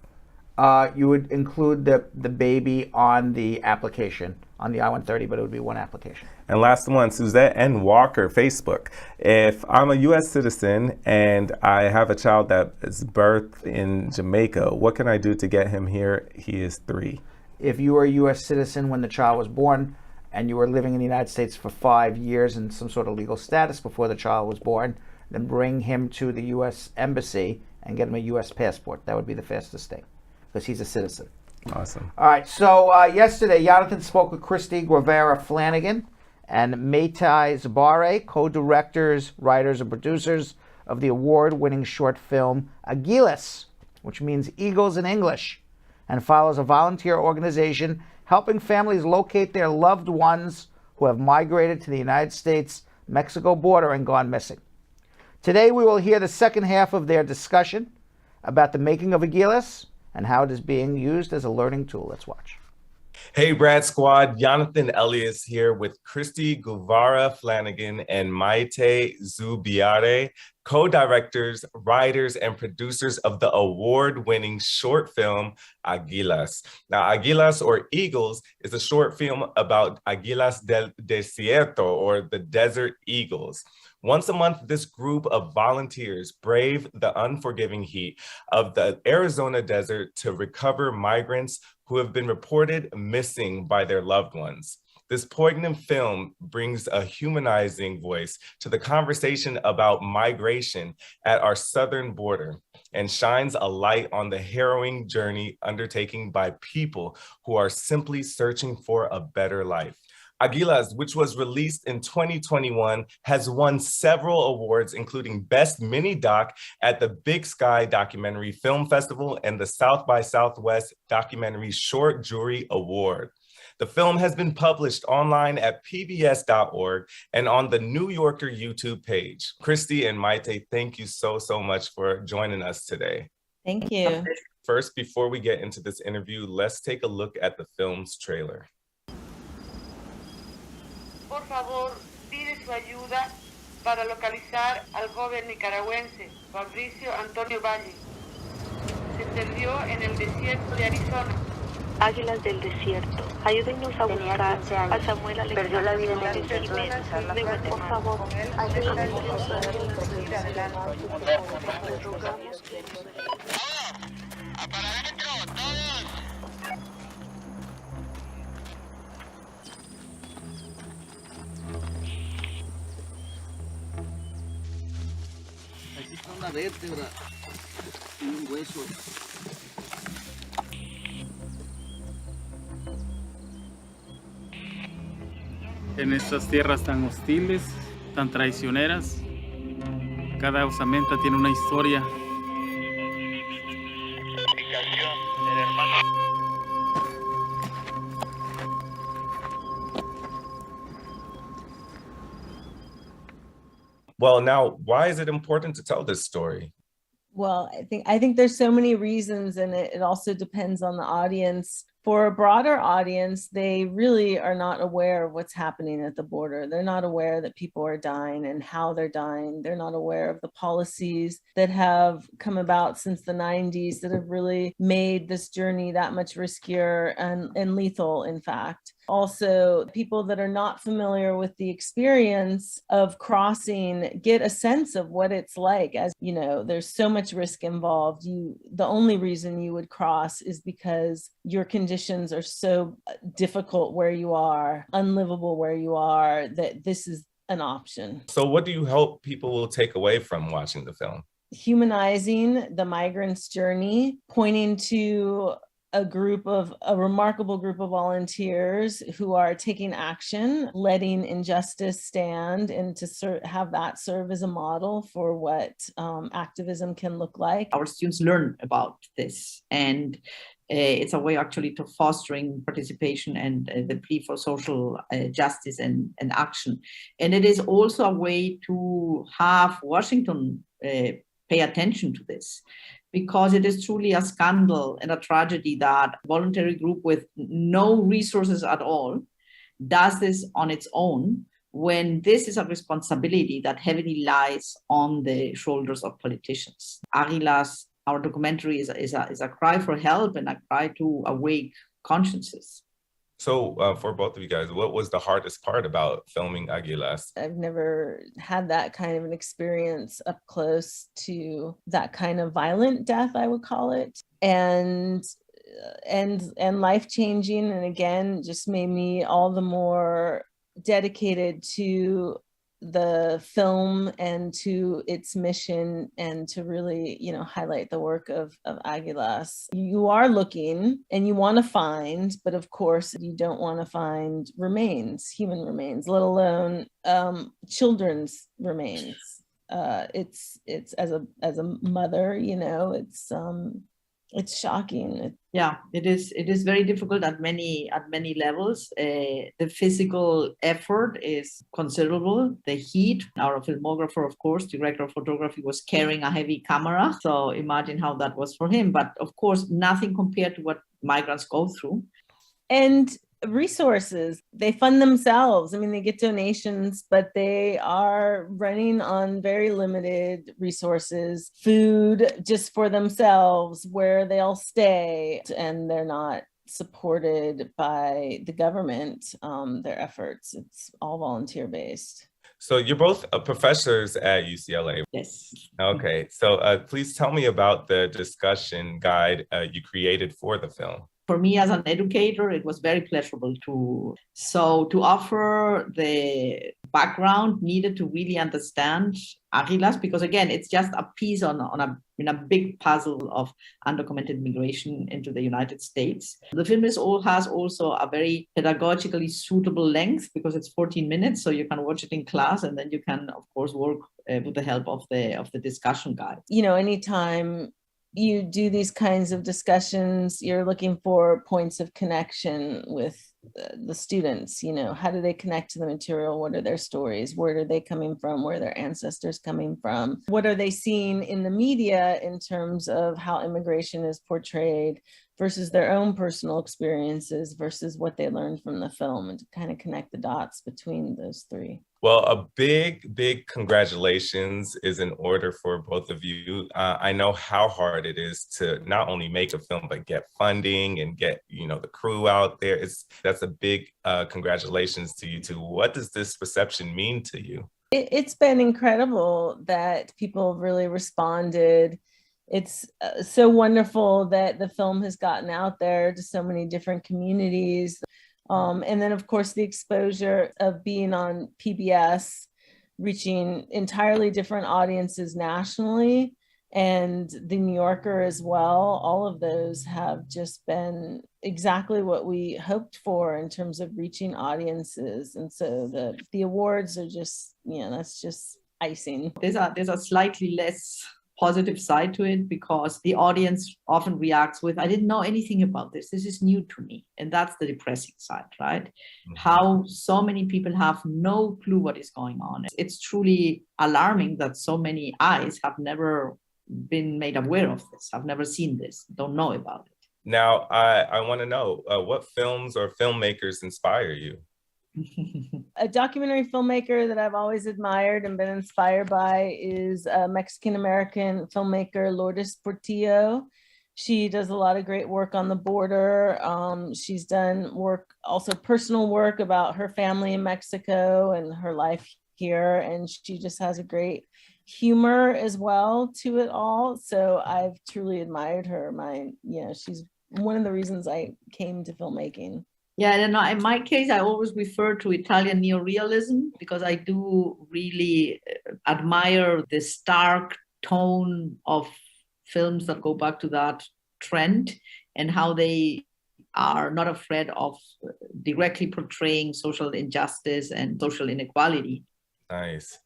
You would include the baby on the application, on the I-130, but it would be one application. And last one, Suzette N. Walker, Facebook. If I'm a U.S. citizen and I have a child that is birthed in Jamaica, what can I do to get him here? He is 3. If you were a U.S. citizen when the child was born and you were living in the United States for 5 years in some sort of legal status before the child was born, then bring him to the U.S. Embassy and get him a U.S. passport. That would be the fastest thing, because he's a citizen. Awesome. All right, so yesterday, Yonathan spoke with Kristy Guevara-Flanagan and Maite Zubiaurre, co-directors, writers, and producers of the award-winning short film Águilas, which means eagles in English, and follows a volunteer organization helping families locate their loved ones who have migrated to the United States-Mexico border and gone missing. Today, we will hear the second half of their discussion about the making of Aguilas and how it is being used as a learning tool. Let's watch. Hey, Brad Squad. Yonathan Elias here with Kristy Guevara-Flanagan and Maite Zubiaurre, co-directors, writers, and producers of the award-winning short film Águilas. Now, Águilas, or Eagles, is a short film about Águilas del Desierto, or the desert eagles. Once a month, this group of volunteers brave the unforgiving heat of the Arizona desert to recover migrants who have been reported missing by their loved ones. This poignant film brings a humanizing voice to the conversation about migration at our southern border and shines a light on the harrowing journey undertaken by people who are simply searching for a better life. Águilas, which was released in 2021, has won several awards, including Best Mini Doc at the Big Sky Documentary Film Festival and the South by Southwest Documentary Short Jury Award. The film has been published online at pbs.org and on the New Yorker YouTube page. Kristy and Maite, thank you so much for joining us today. Thank you. First, before we get into this interview, let's take a look at the film's trailer. Por favor, pide su ayuda para localizar al joven nicaragüense Fabricio Antonio Valle. Se perdió en el desierto de Arizona. Águilas del desierto. Ayúdennos a buscar a Samuel Alexander. Perdió la vida en el desierto de Guatemala. Por favor, ayúdennos a seguir adelante. Les rogamos que nos Aquí está una vértebra y un hueso. En estas tierras tan hostiles, tan traicioneras, cada osamenta tiene una historia. Well, now, why is it important to tell this story? Well, I think there's so many reasons, and it also depends on the audience. For a broader audience, they really are not aware of what's happening at the border. They're not aware that people are dying and how they're dying. They're not aware of the policies that have come about since the 90s that have really made this journey that much riskier and lethal, in fact. Also, people that are not familiar with the experience of crossing get a sense of what it's like. As you know, there's so much risk involved. The only reason you would cross is because your conditions are so difficult where you are, unlivable where you are, that this is an option. So what do you hope people will take away from watching the film? Humanizing the migrant's journey, pointing to a remarkable group of volunteers who are taking action, letting injustice stand, and to have that serve as a model for what activism can look like. Our students learn about this, and It's a way actually to fostering participation and the plea for social justice and action. And it is also a way to have Washington pay attention to this, because it is truly a scandal and a tragedy that a voluntary group with no resources at all does this on its own, when this is a responsibility that heavily lies on the shoulders of politicians. Águilas, our documentary, is a cry for help and a cry to awake consciences. So for both of you guys, what was the hardest part about filming Águilas? I've never had that kind of an experience up close to that kind of violent death, I would call it. And life-changing, and again, just made me all the more dedicated to the film and to its mission, and to really, highlight the work of Águilas. You are looking and you want to find, but of course you don't want to find human remains, let alone children's remains. It's as a mother, it's shocking. Yeah, it is very difficult at many levels. The physical effort is considerable. The heat. Our filmographer, of course, director of photography, was carrying a heavy camera. So imagine how that was for him. But of course, nothing compared to what migrants go through. And resources, they fund themselves. I mean, they get donations, but they are running on very limited resources, food just for themselves, where they'll stay, and they're not supported by the government, their efforts. It's all volunteer based. So you're both professors at UCLA. Yes. Okay, so please tell me about the discussion guide you created for the film. For me as an educator, it was very pleasurable to offer the background needed to really understand Águilas, because again, it's just a piece in a big puzzle of undocumented migration into the United States. The film has also a very pedagogically suitable length, because it's 14 minutes, so you can watch it in class, and then you can, of course, work with the help of the discussion guide. Anytime you do these kinds of discussions, you're looking for points of connection with the students. How do they connect to the material? What are their stories? Where are they coming from? Where are their ancestors coming from? What are they seeing in the media in terms of how immigration is portrayed versus their own personal experiences versus what they learned from the film, and to kind of connect the dots between those three. Well, a big congratulations is in order for both of you. I know how hard it is to not only make a film, but get funding and get, the crew out there. That's a big congratulations to you two. What does this reception mean to you? It's been incredible that people really responded. It's so wonderful that the film has gotten out there to so many different communities. And then, of course, the exposure of being on PBS, reaching entirely different audiences nationally, and the New Yorker as well. All of those have just been exactly what we hoped for in terms of reaching audiences. And so the awards are just, that's just icing. There's a slightly less positive side to it, because the audience often reacts with, I didn't know anything about this. This is new to me. And that's the depressing side, right? Mm-hmm. How so many people have no clue what is going on. It's truly alarming that so many eyes have never been made aware of this, have never seen this, don't know about it. Now, I want to know, what films or filmmakers inspire you? A documentary filmmaker that I've always admired and been inspired by is a Mexican-American filmmaker, Lourdes Portillo. She does a lot of great work on the border. She's done work, also personal work about her family in Mexico and her life here. And she just has a great humor as well to it all. So I've truly admired her. She's one of the reasons I came to filmmaking. Yeah, and in my case, I always refer to Italian neorealism, because I do really admire the stark tone of films that go back to that trend, and how they are not afraid of directly portraying social injustice and social inequality. Nice.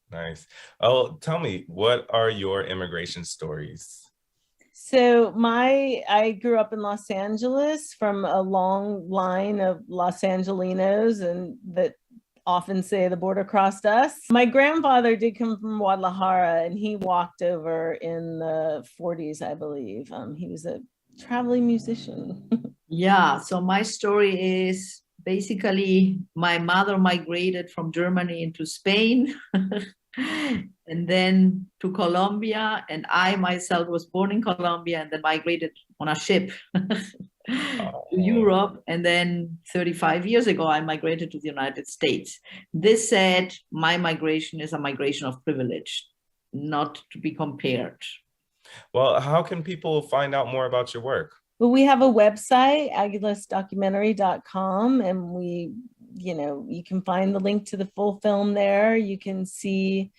Oh, tell me, what are your immigration stories? So I grew up in Los Angeles from a long line of Los Angelinos and that often say the border crossed us. My grandfather did come from Guadalajara and he walked over in the 40s, I believe. He was a traveling musician. Yeah, so my story is basically my mother migrated from Germany into Spain and then to Colombia. And I myself was born in Colombia and then migrated on a ship to Europe. And then 35 years ago, I migrated to the United States. This said, my migration is a migration of privilege, not to be compared. Well, how can people find out more about your work? Well, we have a website, aguilasdocumentary.com, and you can find the link to the full film there. You can see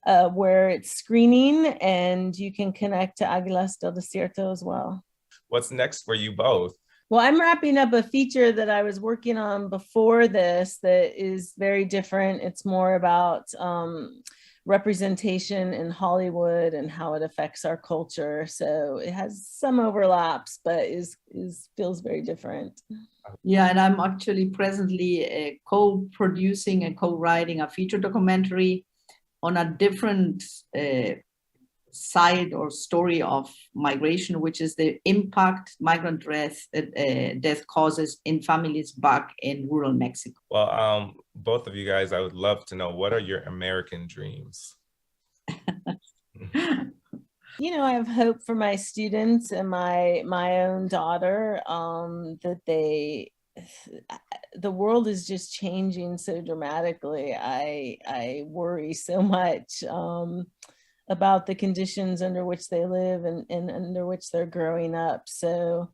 where it's screening, and you can connect to Águilas del Desierto as well. What's next for you both? Well, I'm wrapping up a feature that I was working on before this that is very different. It's more about representation in Hollywood and how it affects our culture. So it has some overlaps, but feels very different. Yeah, and I'm actually presently co-producing and co-writing a feature documentary on a different side or story of migration, which is the impact migrant death causes in families back in rural Mexico. Well, both of you guys, I would love to know, what are your American dreams? I have hope for my students and my own daughter, that the world is just changing so dramatically. I worry so much about the conditions under which they live and under which they're growing up. So,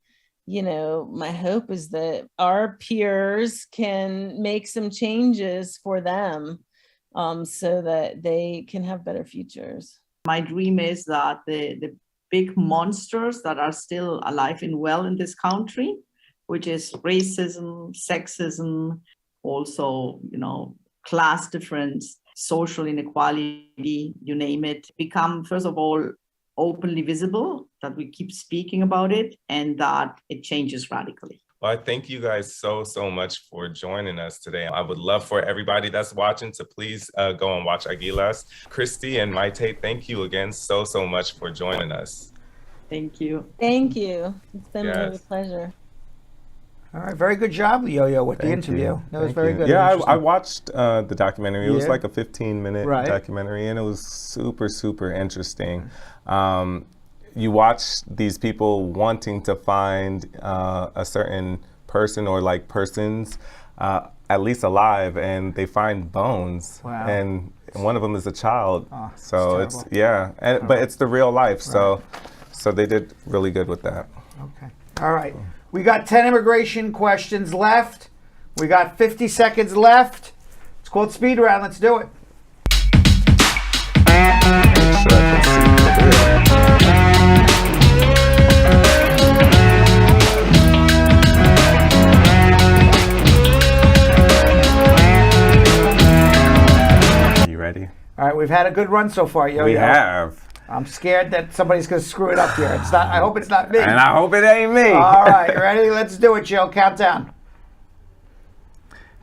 my hope is that our peers can make some changes for them so that they can have better futures. My dream is that the big monsters that are still alive and well in this country, which is racism, sexism, also, class difference, social inequality, you name it, become, first of all, openly visible, that we keep speaking about it, and that it changes radically. Well, I thank you guys so much for joining us today. I would love for everybody that's watching to please go and watch Águilas. Kristy and Maite, thank you again so much for joining us. Thank you. Thank you. It's been a real pleasure. All right, very good job, Yo-Yo, with the interview. That was very good. Yeah, I watched the documentary. It was like a 15-minute documentary, and it was super interesting. You watch these people wanting to find a certain person or like persons, at least alive, and they find bones. Wow. And one of them is a child. Oh, so it's but it's the real life. So they did really good with that. Okay. All right. We got 10 immigration questions left. We got 50 seconds left. It's called speed round. Let's do it. You ready? All right, we've had a good run so far, Yo-Yo. We have. I'm scared that somebody's going to screw it up here. It's not. I hope it's not me. And I hope it ain't me. All right, ready? Let's do it, Joe. Countdown.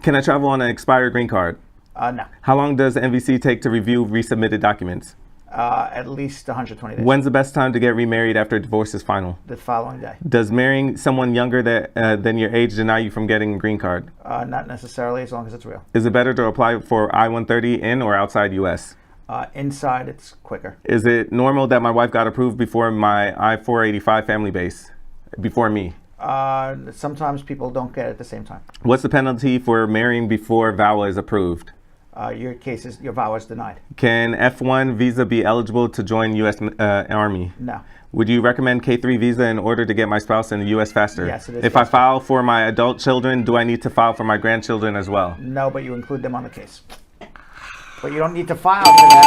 Can I travel on an expired green card? No. How long does the NVC take to review resubmitted documents? At least 120 days. When's the best time to get remarried after divorce is final? The following day. Does marrying someone younger than your age deny you from getting a green card? Not necessarily, as long as it's real. Is it better to apply for I-130 in or outside U.S.? Inside, it's quicker. Is it normal that my wife got approved before my I-485 family base? Before me? Sometimes people don't get it at the same time. What's the penalty for marrying before Vawa is approved? Your Vawa is denied. Can F1 visa be eligible to join U.S. Army? No. Would you recommend K3 visa in order to get my spouse in the U.S. faster? Yes, it is. If I file for my adult children, do I need to file for my grandchildren as well? No, but you include them on the case. But you don't need to file for them.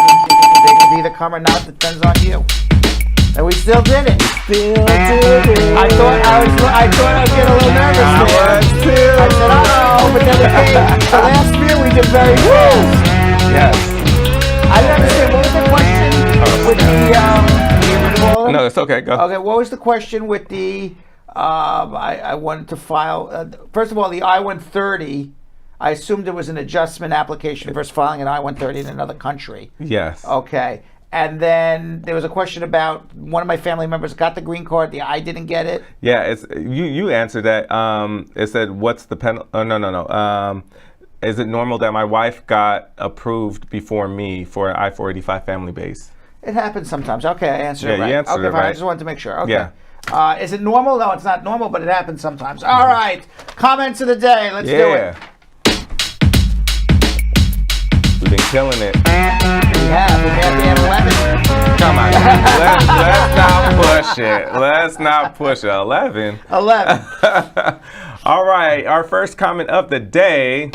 They can either come or not. Depends on you. And we still did it. I thought I'd get a little nervous there. I said, uh-oh, but then it came. The last year we did very fast. Yes. I didn't understand. What was the question with the call him? No, it's okay. Go. Okay, what was the question with the, I wanted to file, first of all, the I-130, I assumed it was an adjustment application versus filing an I-130 in another country. Yes. Okay. And then there was a question about one of my family members got the green card, I didn't get it. Yeah, it's you answered that. It said, what's the penalty? Oh, no. Is it normal that my wife got approved before me for an I-485 family base? It happens sometimes. Okay, I answered it right. You answered okay, it fine. right. I just wanted to make sure. Okay. Yeah. Is it normal? No, it's not normal, but it happens sometimes. All right. Comments of the day. Let's do it. We've been killing it. We have 11. Come on. Let's not push it. 11. 11. All right. Our first comment of the day.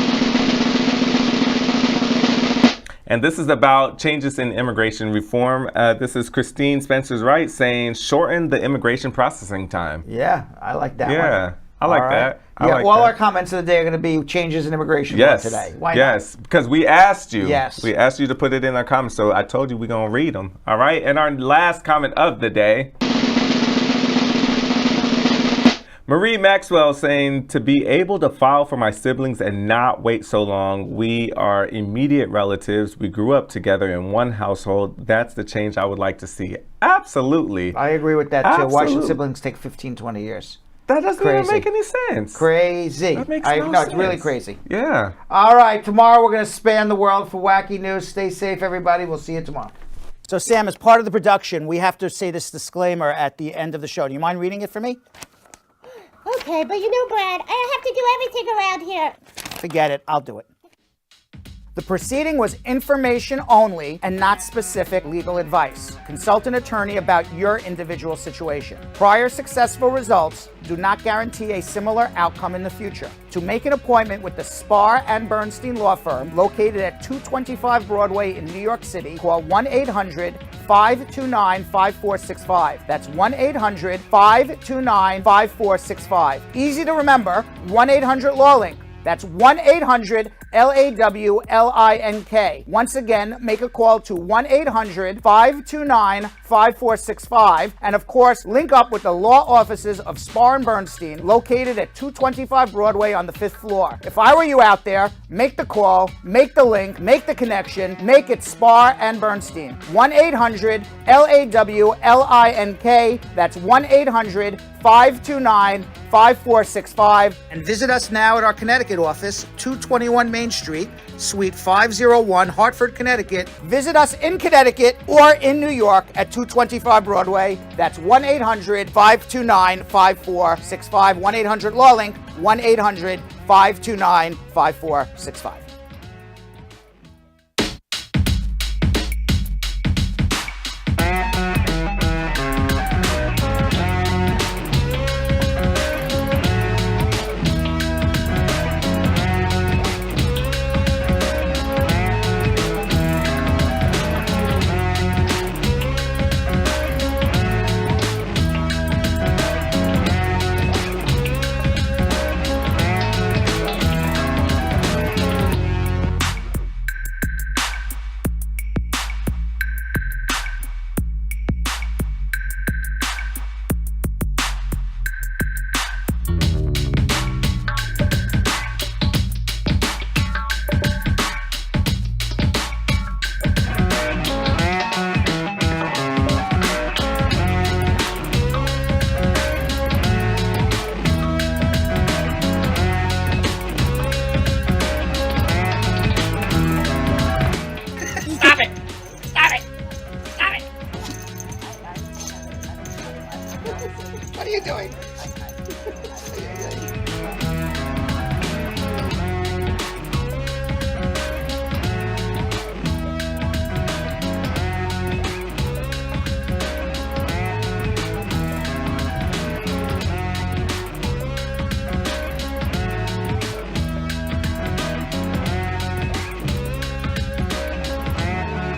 And this is about changes in immigration reform. This is Christine Spencer's Right saying, shorten the immigration processing time. Yeah, I like that one. Yeah, I like that. All our comments of the day are going to be changes in immigration law today. Why not? Because we asked you. Yes. We asked you to put it in our comments, so I told you we're going to read them. All right, and our last comment of the day. Marie Maxwell saying, to be able to file for my siblings and not wait so long. We are immediate relatives. We grew up together in one household. That's the change I would like to see. Absolutely. I agree with that too. Why should siblings take 15, 20 years? That doesn't even make any sense. Crazy. That makes no sense. It's really crazy. Yeah. All right, tomorrow we're going to span the world for Wacky News. Stay safe, everybody. We'll see you tomorrow. So, Sam, as part of the production, we have to say this disclaimer at the end of the show. Do you mind reading it for me? Okay, but you know, Brad, I have to do everything around here. Forget it. I'll do it. The proceeding was information only and not specific legal advice. Consult an attorney about your individual situation. Prior successful results do not guarantee a similar outcome in the future. To make an appointment with the Spar and Bernstein law firm located at 225 Broadway in New York City, call 1-800-529-5465. That's 1-800-529-5465. Easy to remember, 1-800-LAW-LINK. That's 1-800-LAWLINK. Once again, make a call to 1-800-529-5465. And of course, link up with the law offices of Spar and Bernstein, located at 225 Broadway on the 5th floor. If I were you out there, make the call, make the link, make the connection, make it Spar and Bernstein. 1-800-LAWLINK. That's 1-800-529-5465. And visit us now at our Connecticut office, 221 Main Street, Suite 501, Hartford, Connecticut. Visit us in Connecticut or in New York at 225 Broadway. That's 1-800-529-5465. 1-800-LAW-LINK, 1-800-529-5465. What are you doing?